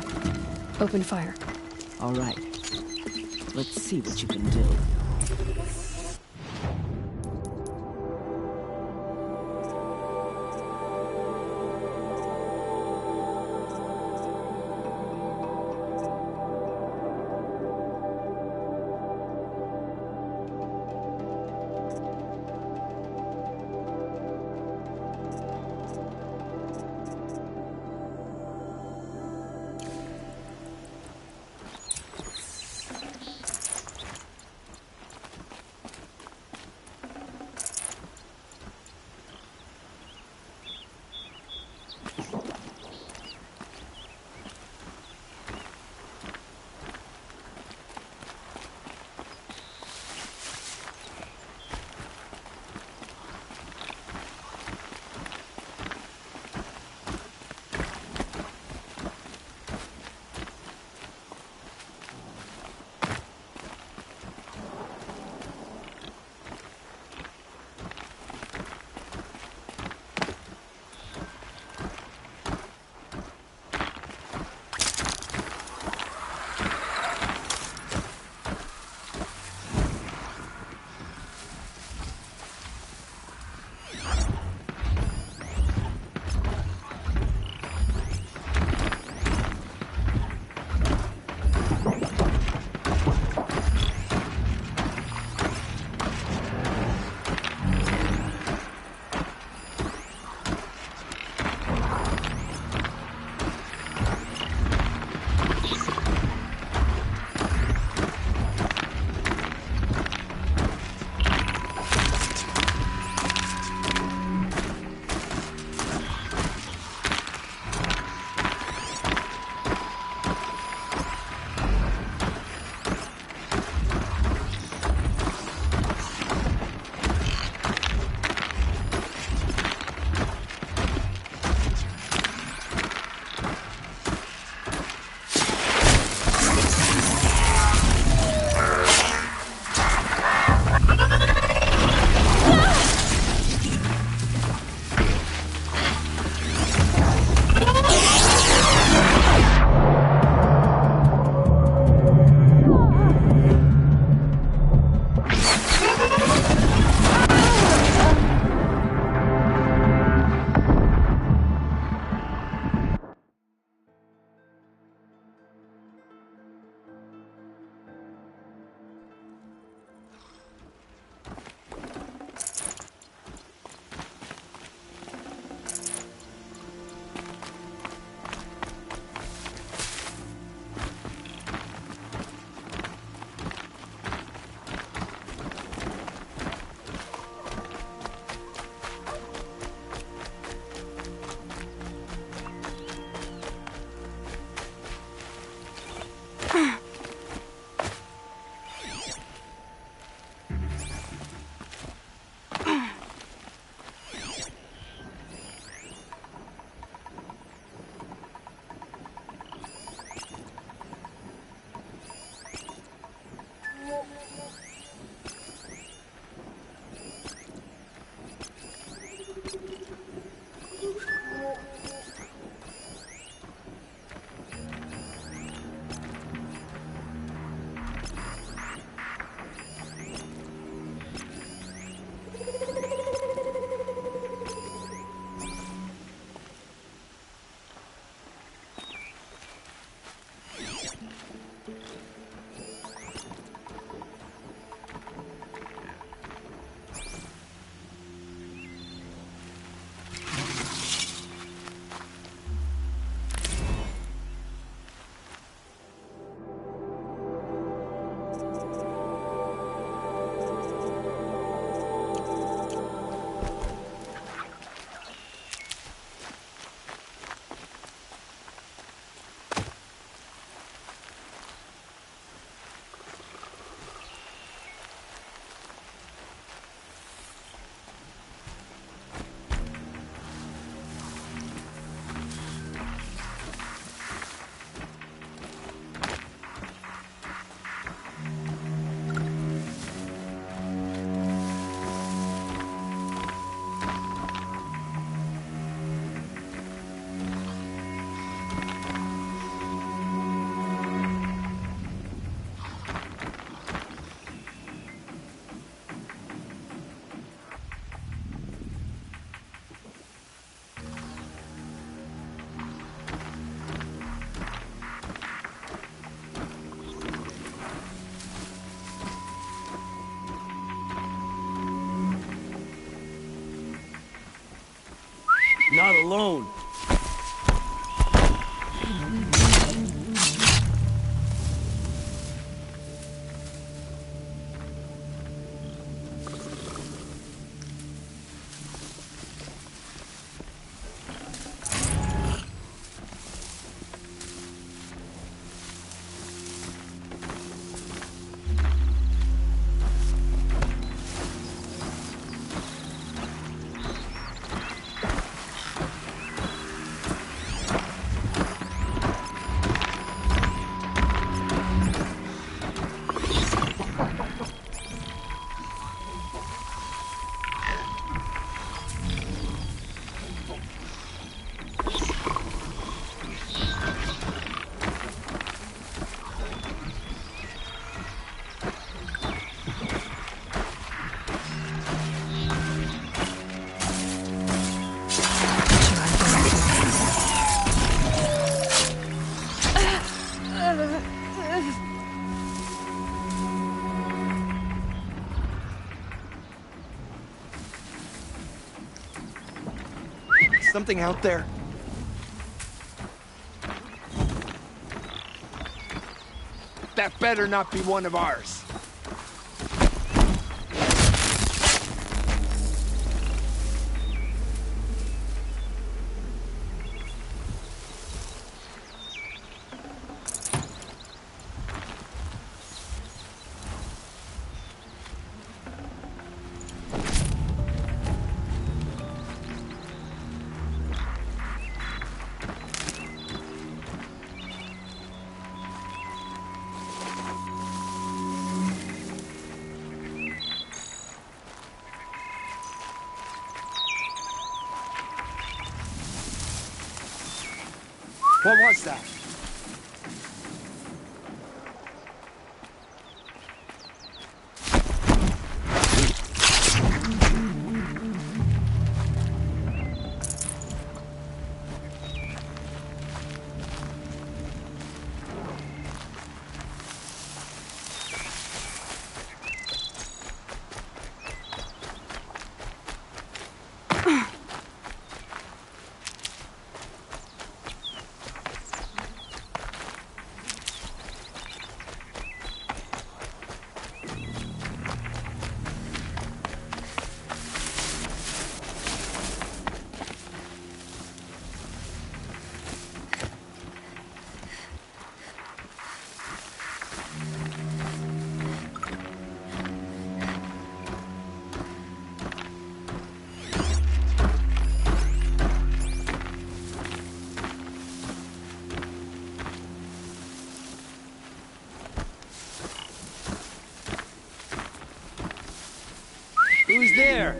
open fire. All right. Let's see what you can do. alone. Something out there? That better not be one of ours. What was that? Who's there?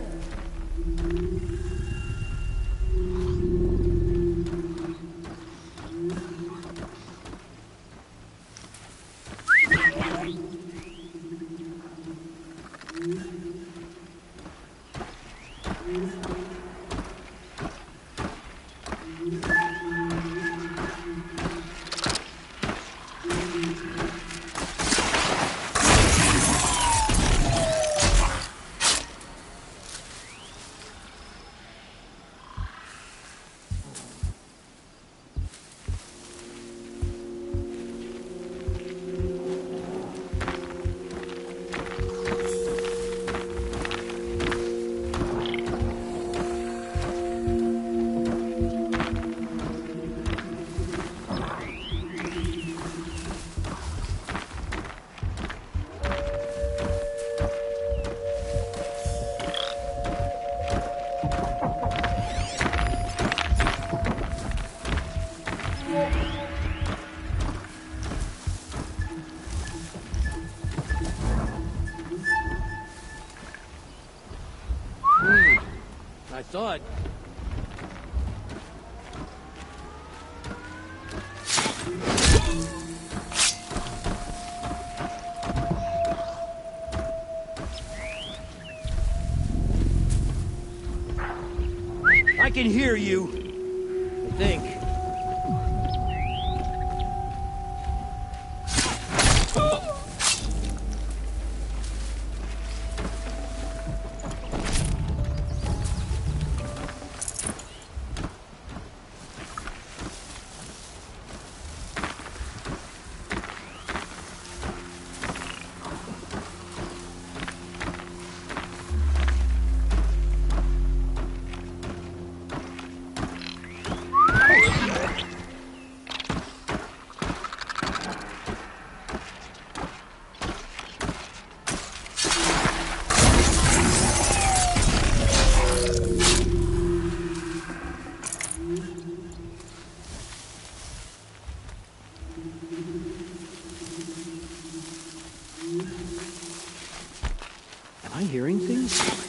I thought. I can hear you, I think. I hearing things?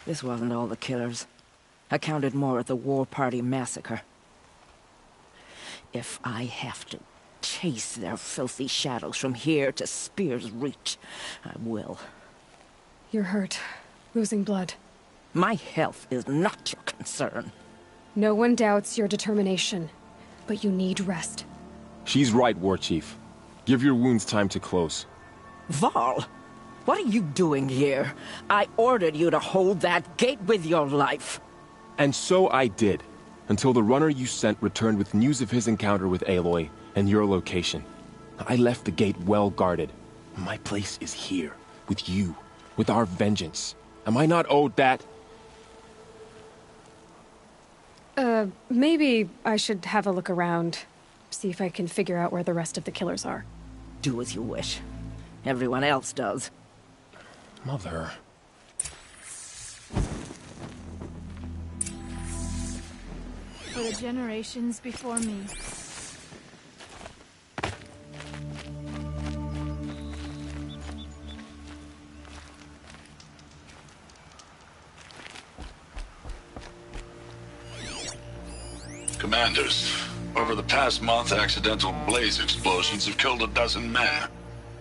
This wasn't all the killers. I counted more at the War Party massacre. If I have to chase their filthy shadows from here to Spear's Reach, I will. You're hurt. Losing blood. My health is not your concern. No one doubts your determination, but you need rest. She's right, War Chief. Give your wounds time to close. Varl, what are you doing here? I ordered you to hold that gate with your life. And so I did, until the runner you sent returned with news of his encounter with Aloy and your location. I left the gate well guarded. My place is here, with you, with our vengeance. Am I not owed that? Maybe I should have a look around. See if I can figure out where the rest of the killers are. Do as you wish. Everyone else does. Mother... For the generations before me. Commanders, over the past month, accidental blaze explosions have killed a dozen men.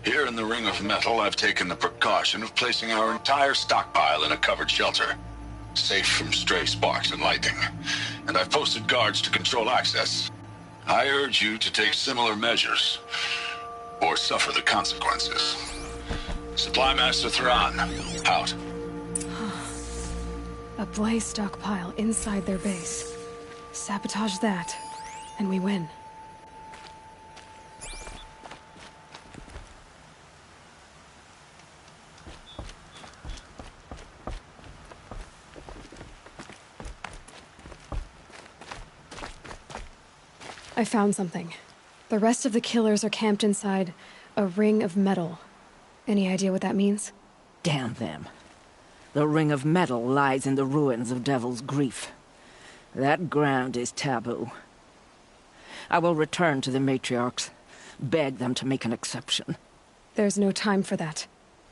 Here in the Ring of Metal, I've taken the precaution of placing our entire stockpile in a covered shelter, safe from stray sparks and lightning, and I've posted guards to control access. I urge you to take similar measures, or suffer the consequences. Supply Master Thrawn, out. A blaze stockpile inside their base. Sabotage that, and we win. I found something. The rest of the killers are camped inside a ring of metal. Any idea what that means? Damn them. The Ring of Metal lies in the ruins of Devil's Grief. That ground is taboo. I will return to the Matriarchs, beg them to make an exception. There's no time for that.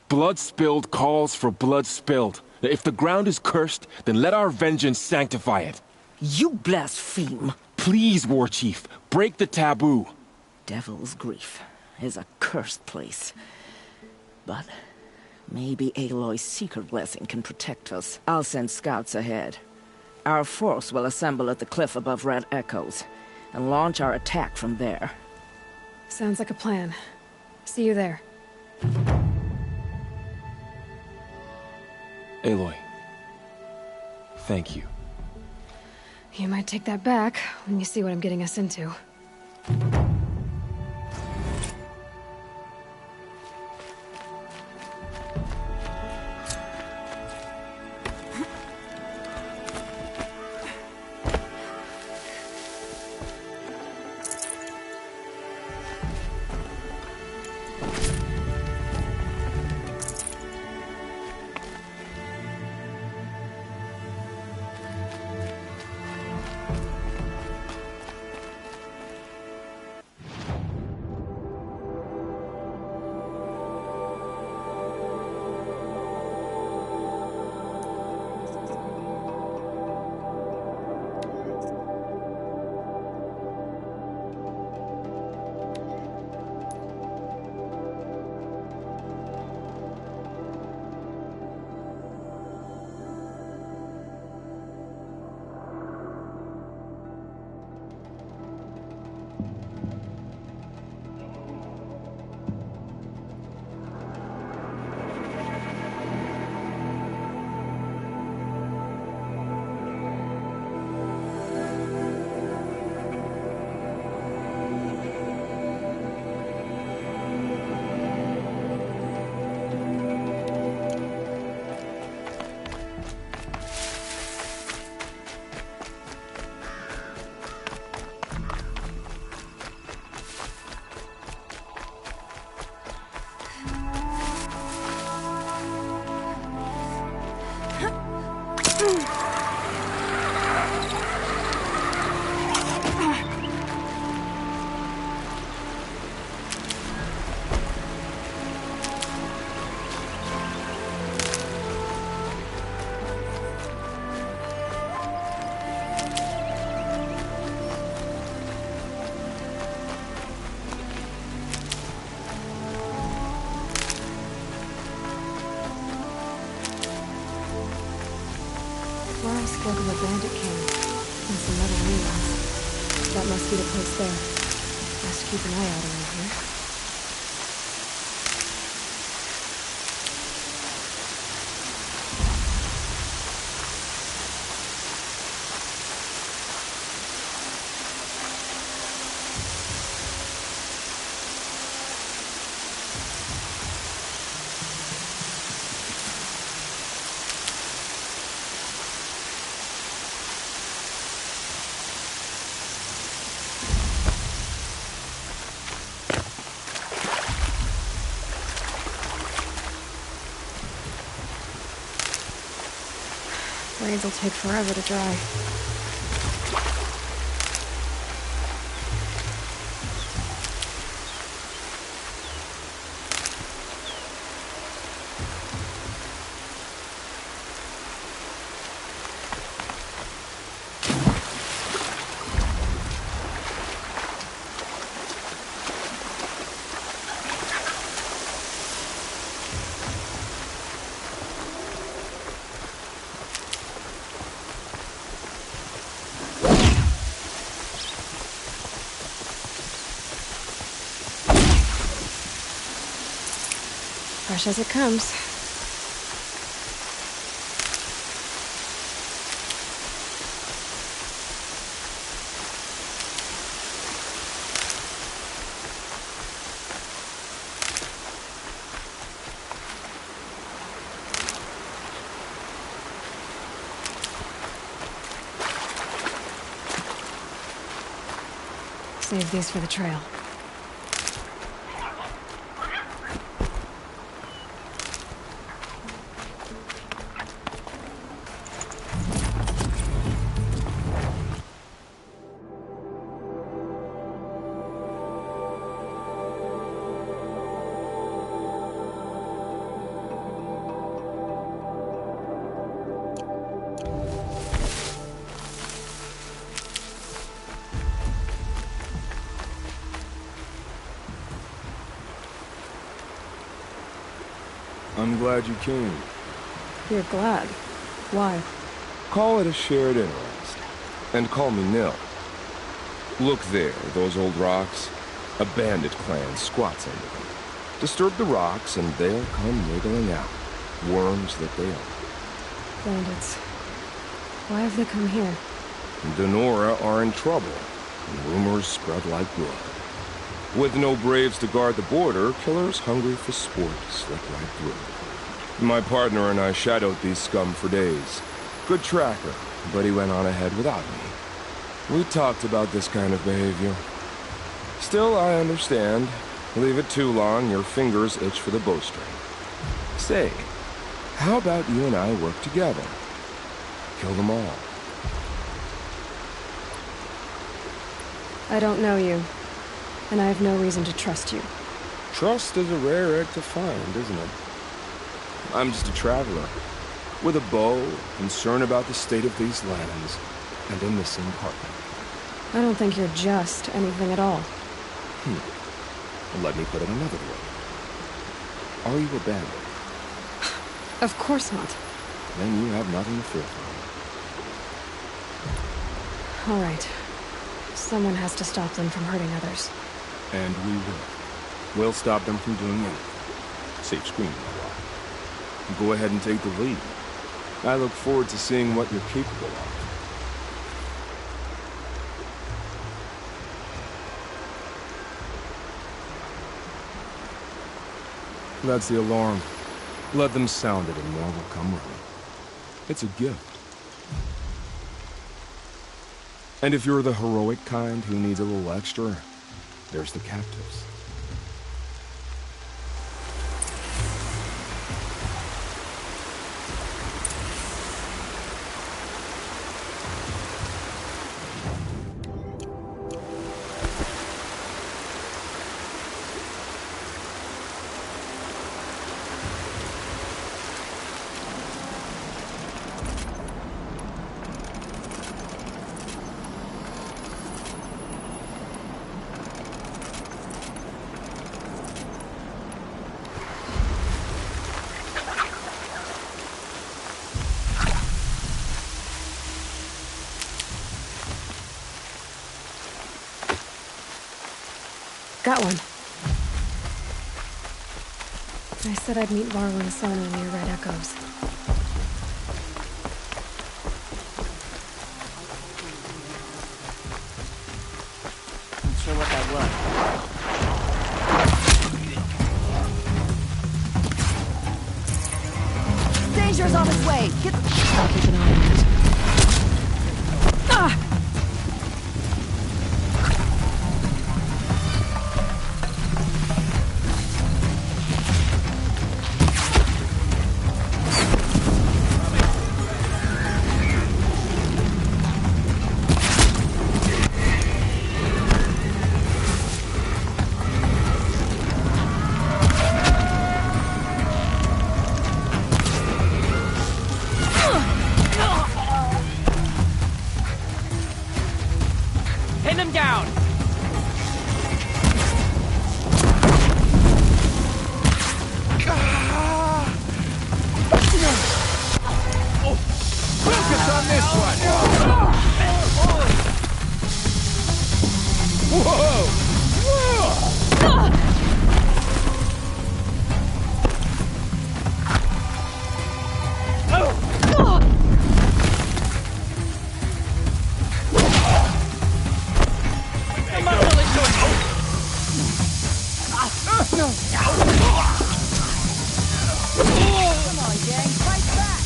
Blood spilled calls for blood spilled. If the ground is cursed, then let our vengeance sanctify it. You blaspheme! Please, War Chief, break the taboo. Devil's Grief is a cursed place. But maybe Aloy's secret blessing can protect us. I'll send scouts ahead. Our force will assemble at the cliff above Red Echoes, and launch our attack from there. Sounds like a plan. See you there. Aloy, thank you. You might take that back when you see what I'm getting us into. Spoke of a bandit camp and some metal rings. That must be the place there. Best keep an eye out around here. Blades will take forever to dry. Fresh as it comes. Save these for the trail. I'm glad you came. You're glad. Why? Call it a shared interest. And call me Nil. Look there, those old rocks. A bandit clan squats under them. Disturb the rocks and they'll come wriggling out. Worms that they are. Bandits. Why have they come here? Denora are in trouble, and rumors spread like blood. With no braves to guard the border, killers hungry for sport slip right through. My partner and I shadowed these scum for days. Good tracker, but he went on ahead without me. We talked about this kind of behavior. Still, I understand. Leave it too long, your fingers itch for the bowstring. Say, how about you and I work together? Kill them all. I don't know you, and I have no reason to trust you. Trust is a rare egg to find, isn't it? I'm just a traveler, with a bow, concerned about the state of these lands, and a missing partner. I don't think you're just anything at all. Let me put it another way. Are you a bandit? Of course not. Then you have nothing to fear from. All right. Someone has to stop them from hurting others. And we will. We'll stop them from doing anything. Safe screen, Go ahead and take the lead. I look forward to seeing what you're capable of. That's the alarm. Let them sound it and more will come running. It's a gift. And if you're the heroic kind who needs a little extra, there's the captives. Got one. I said I'd meet Varl and Sona near Red Echoes. Not sure what that was. Danger's on its way! Get... I'll keep an eye on it. Ah! Pin him down! Focus on this one! Whoa! Come on, gang, fight back!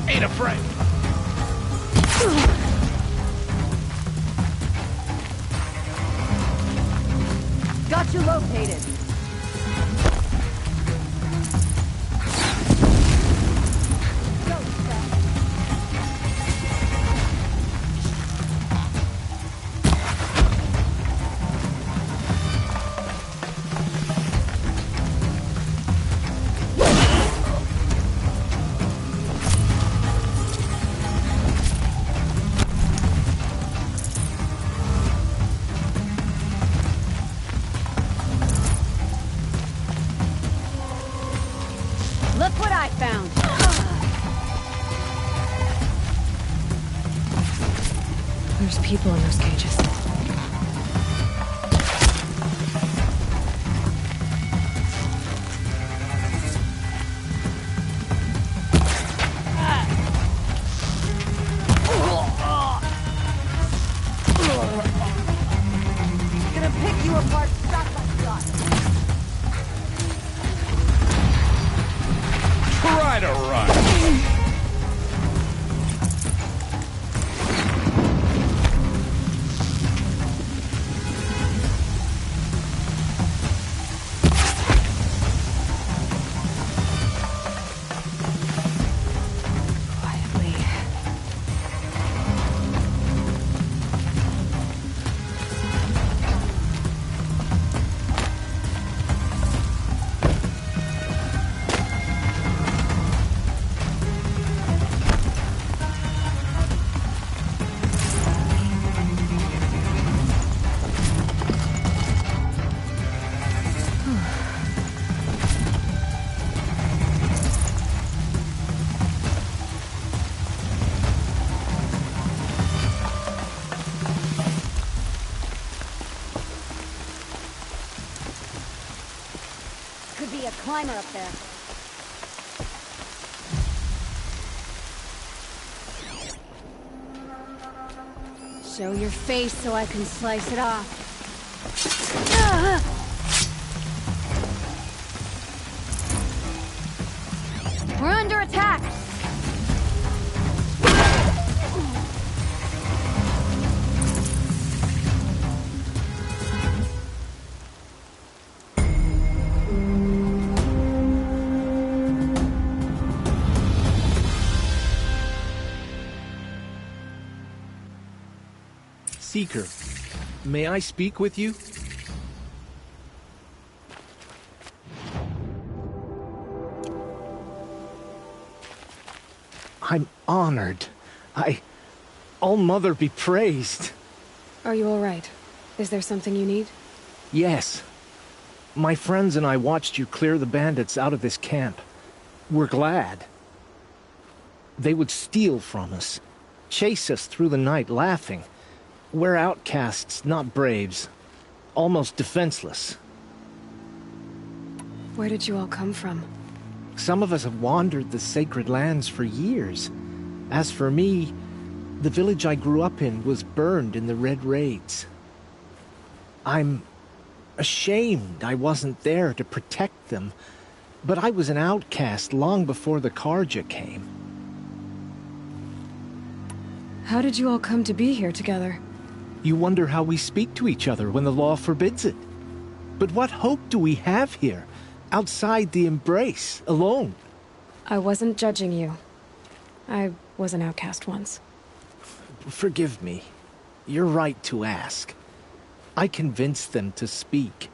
Ain't afraid! Got you located. Look what I found! There's people in those cages. Gonna pick you apart shot by shot. Try to run! Quietly. Could be a climber up there. Show your face so I can slice it off. We're under attack! Seeker, may I speak with you? I'm honored. All-Mother be praised. Are you all right? Is there something you need? Yes. My friends and I watched you clear the bandits out of this camp. We're glad. They would steal from us, chase us through the night laughing. We're outcasts, not braves. Almost defenseless. Where did you all come from? Some of us have wandered the sacred lands for years. As for me, the village I grew up in was burned in the Red Raids. I'm ashamed I wasn't there to protect them, but I was an outcast long before the Carja came. How did you all come to be here together? You wonder how we speak to each other when the law forbids it. But what hope do we have here, outside the embrace, alone? I wasn't judging you. I was an outcast once. Forgive me. You're right to ask. I convinced them to speak.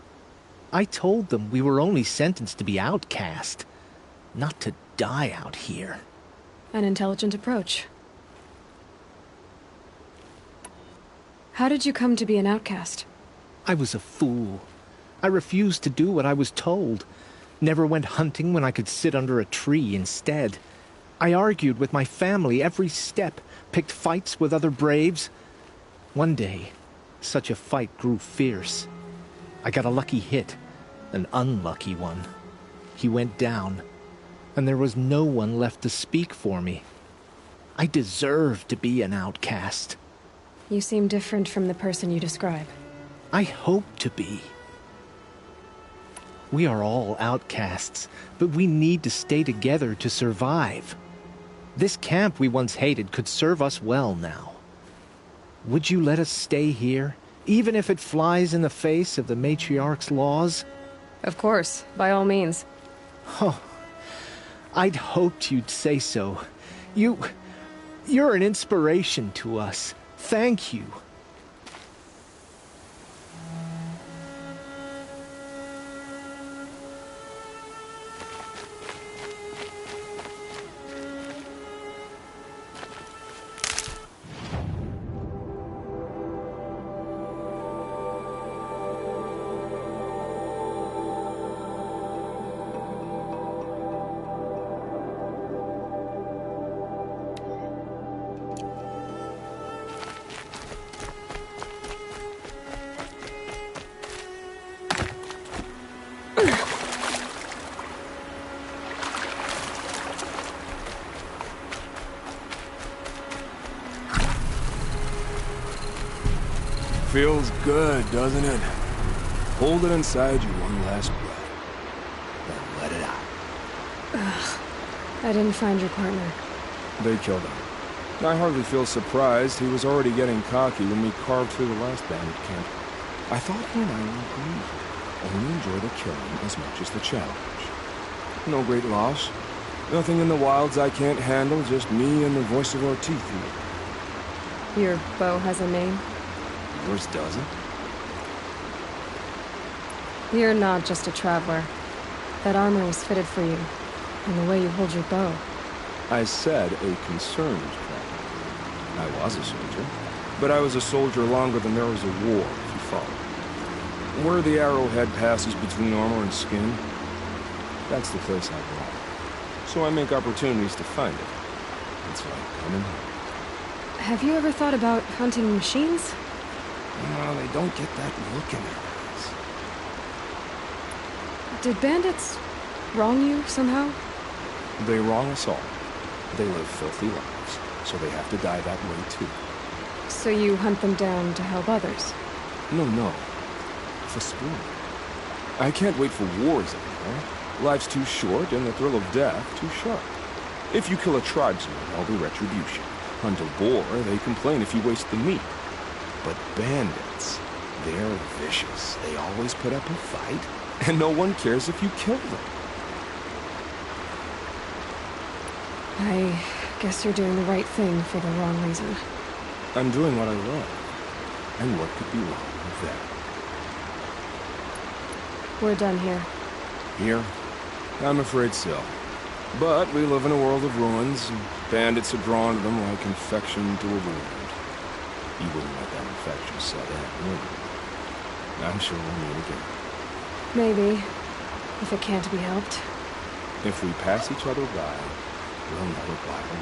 I told them we were only sentenced to be outcast, not to die out here. An intelligent approach. How did you come to be an outcast? I was a fool. I refused to do what I was told. Never went hunting when I could sit under a tree instead. I argued with my family every step, picked fights with other braves. One day, such a fight grew fierce. I got a lucky hit, an unlucky one. He went down, and there was no one left to speak for me. I deserved to be an outcast. You seem different from the person you describe. I hope to be. We are all outcasts, but we need to stay together to survive. This camp we once hated could serve us well now. Would you let us stay here, even if it flies in the face of the Matriarch's laws? Of course, by all means. Oh, I'd hoped you'd say so. You're an inspiration to us. Thank you. Feels good, doesn't it? Hold it inside you one last breath. Then let it out. Ugh. I didn't find your partner. They killed him. I hardly feel surprised. He was already getting cocky when we carved through the last bandit camp. I thought he and I were agreed. Only enjoy the killing as much as the challenge. No great loss. Nothing in the wilds I can't handle, just me and the voice of Ortiz. Your bow has a name? Yours doesn't? You're not just a traveler. That armor was fitted for you, and the way you hold your bow. I said a concerned traveler. I was a soldier, but I was a soldier longer than there was a war, if you follow. Where the arrowhead passes between armor and skin, that's the place I belong. So I make opportunities to find it. It's like coming home. Have you ever thought about hunting machines? No, they don't get that look in their eyes. Did bandits wrong you somehow? They wrong us all. They live filthy lives, so they have to die that way too. So you hunt them down to help others? No. For sport. I can't wait for wars anymore. Life's too short and the thrill of death too sharp. If you kill a tribesman, there'll be retribution. Hunt a boar, they complain if you waste the meat. But bandits, they're vicious. They always put up a fight, and no one cares if you kill them. I guess you're doing the right thing for the wrong reason. I'm doing what I love. And what could be wrong with that? We're done here. Here? I'm afraid so. But we live in a world of ruins, and bandits are drawn to them like infection to a wound. You wouldn't let that infection set in, would you? I'm sure we'll meet again. Maybe. If it can't be helped. If we pass each other by, we'll never blacken.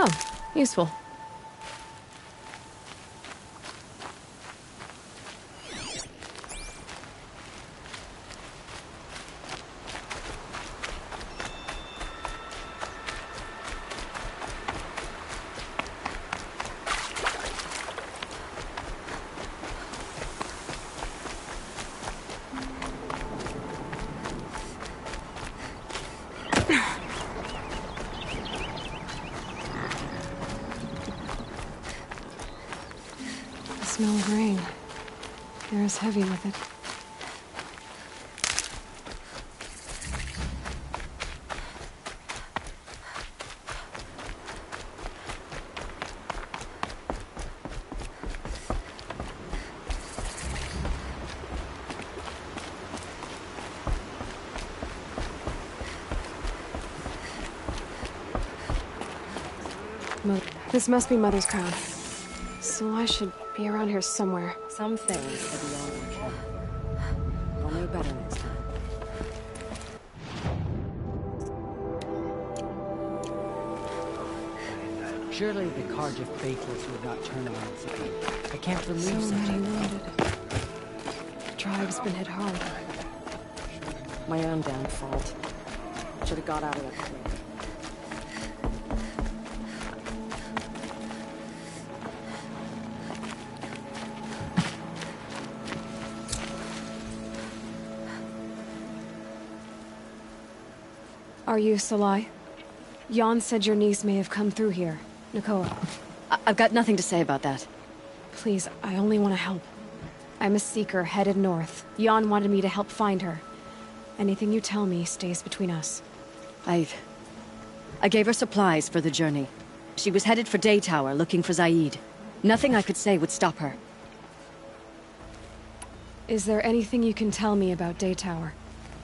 Oh, useful. The smell of rain. Air is heavy with it. This must be Mother's crown. So I should be around here somewhere. Some things are beyond our ken. I'll know better next time. Surely the Carja faithless would not turn on us again. I can't believe So such many a... wounded. The tribe's been hit hard. My own damn fault. Should have got out of it quick. Are you Salai? Jan said your niece may have come through here. Nakoa. I've got nothing to say about that. Please, I only want to help. I'm a seeker headed north. Jan wanted me to help find her. Anything you tell me stays between us. I gave her supplies for the journey. She was headed for Daytower looking for Zaid. Nothing I could say would stop her. Is there anything you can tell me about Daytower?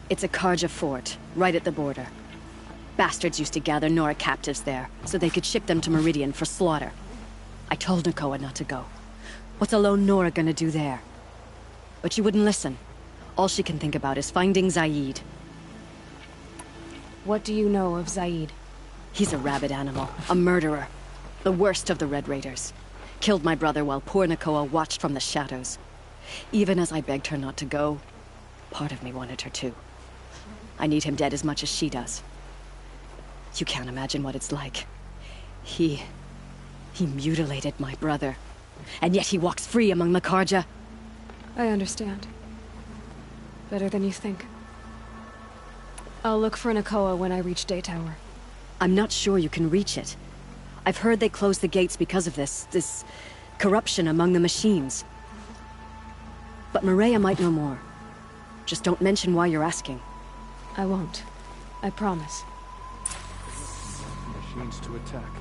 It's a Carja fort, right at the border. Bastards used to gather Nora captives there, so they could ship them to Meridian for slaughter. I told Nakoa not to go. What's a lone Nora gonna do there? But she wouldn't listen. All she can think about is finding Zaid. What do you know of Zaid? He's a rabid animal, a murderer. The worst of the Red Raiders. Killed my brother while poor Nakoa watched from the shadows. Even as I begged her not to go, part of me wanted her to. I need him dead as much as she does. You can't imagine what it's like. He mutilated my brother. And yet he walks free among the Carja. I understand. Better than you think. I'll look for Nakoa when I reach Daytower. I'm not sure you can reach it. I've heard they closed the gates because of this corruption among the machines. But Maria might know more. Just don't mention why you're asking. I won't. I promise. Machines to attack.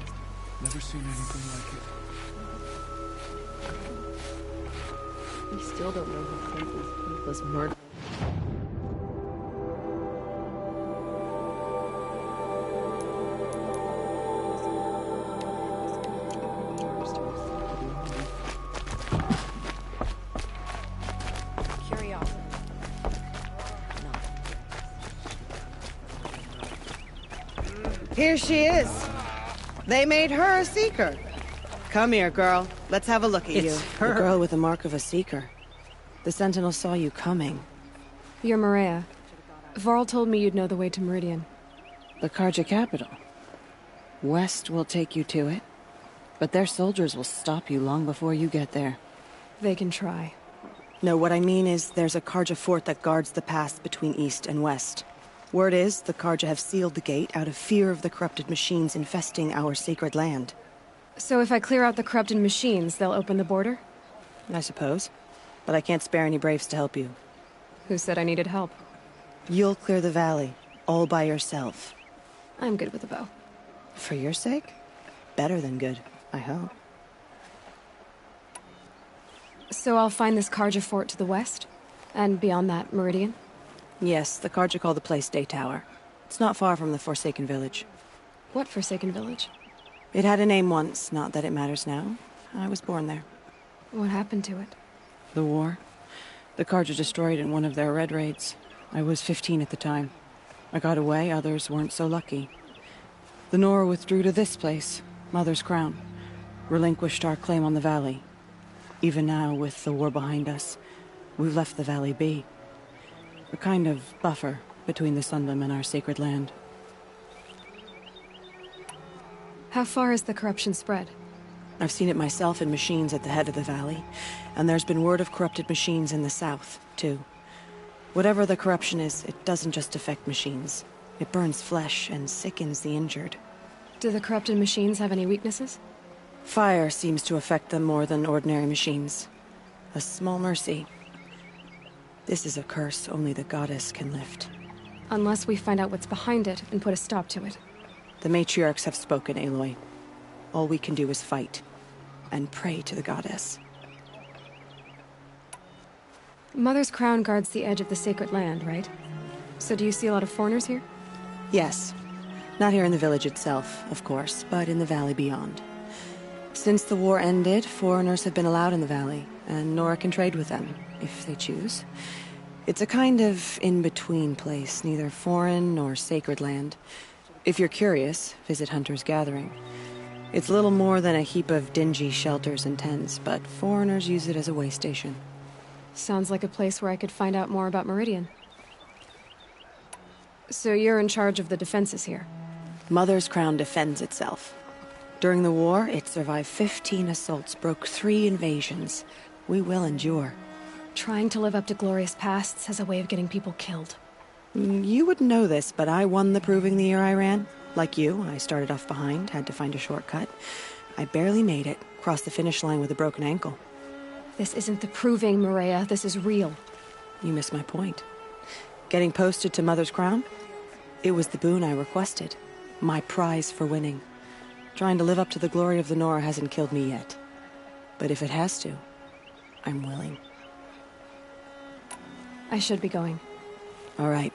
Never seen anything like it. We still don't know who Princess Pink was murdered. Here she is. They made her a seeker. Come here, girl. Let's have a look at you. The girl with the mark of a seeker. The Sentinel saw you coming. You're Maria. Varl told me you'd know the way to Meridian. The Carja capital. West will take you to it, but their soldiers will stop you long before you get there. They can try. No, what I mean is there's a Carja fort that guards the pass between east and west. Word is, the Carja have sealed the gate out of fear of the corrupted machines infesting our sacred land. So if I clear out the corrupted machines, they'll open the border? I suppose. But I can't spare any braves to help you. Who said I needed help? You'll clear the valley, all by yourself. I'm good with a bow. For your sake? Better than good, I hope. So I'll find this Carja fort to the west? And beyond that, Meridian? Yes, the Carja call the place Day Tower. It's not far from the Forsaken Village. What Forsaken Village? It had a name once, not that it matters now. I was born there. What happened to it? The war. The Carja destroyed in one of their red raids. I was 15 at the time. I got away, others weren't so lucky. The Nora withdrew to this place, Mother's Crown. Relinquished our claim on the valley. Even now, with the war behind us, we've left the valley be. A kind of buffer between the Sundom and our sacred land. How far has the corruption spread? I've seen it myself in machines at the head of the valley, and there's been word of corrupted machines in the south, too. Whatever the corruption is, it doesn't just affect machines. It burns flesh and sickens the injured. Do the corrupted machines have any weaknesses? Fire seems to affect them more than ordinary machines. A small mercy. This is a curse only the goddess can lift. Unless we find out what's behind it and put a stop to it. The matriarchs have spoken, Aloy. All we can do is fight. And pray to the goddess. Mother's Crown guards the edge of the sacred land, right? So do you see a lot of foreigners here? Yes. Not here in the village itself, of course, but in the valley beyond. Since the war ended, foreigners have been allowed in the valley, and Nora can trade with them, if they choose. It's a kind of in-between place, neither foreign nor sacred land. If you're curious, visit Hunter's Gathering. It's little more than a heap of dingy shelters and tents, but foreigners use it as a way station. Sounds like a place where I could find out more about Meridian. So you're in charge of the defenses here? Mother's Crown defends itself. During the war, it survived 15 assaults, broke 3 invasions. We will endure. Trying to live up to glorious pasts has a way of getting people killed. You wouldn't know this, but I won the proving the year I ran. Like you, I started off behind, had to find a shortcut. I barely made it, crossed the finish line with a broken ankle. This isn't the proving, Maria. This is real. You missed my point. Getting posted to Mother's Crown? It was the boon I requested. My prize for winning. Trying to live up to the glory of the Nora hasn't killed me yet. But if it has to, I'm willing. I should be going. All right.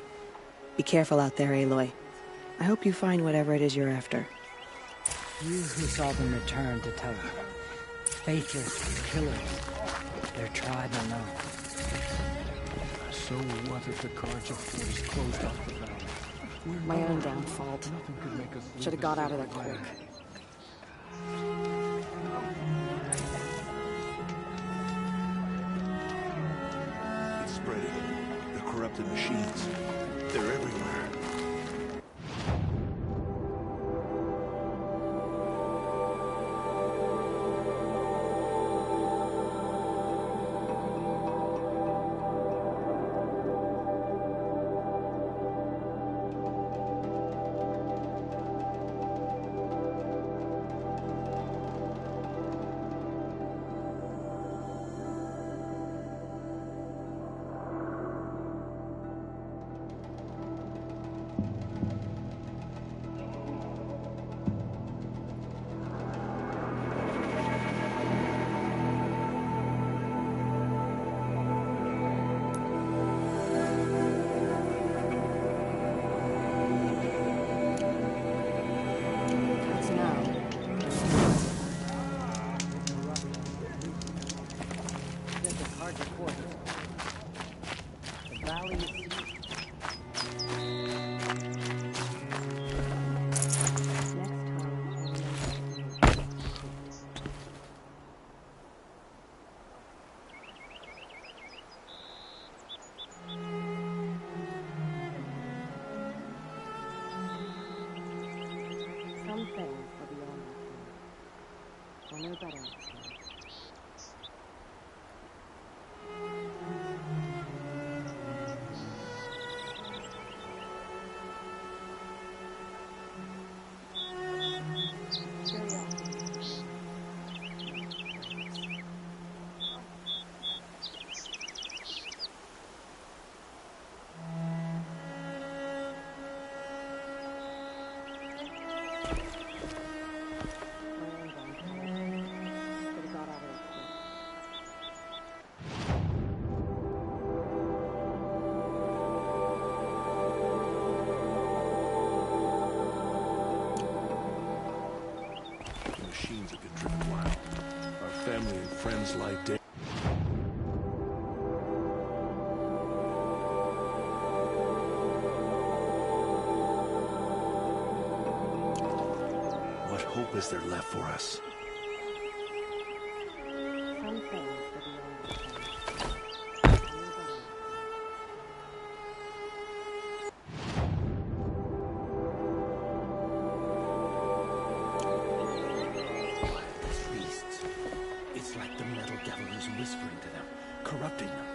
Be careful out there, Aloy. I hope you find whatever it is you're after. You who saw them return to tell you. Faithless killers. Their tribe alone. So what if the Carja fort is closed off the valley? My own damn fault. Should have got out of there quick. It's spreading. The corrupted machines. They're everywhere. Some things are beyond our ken. We'll know better next time. Machines have been driven wild. Our family and friends lie dead. What hope is there left for us? Some things are beyond our ken. It's like the metal devil is whispering to them, corrupting them.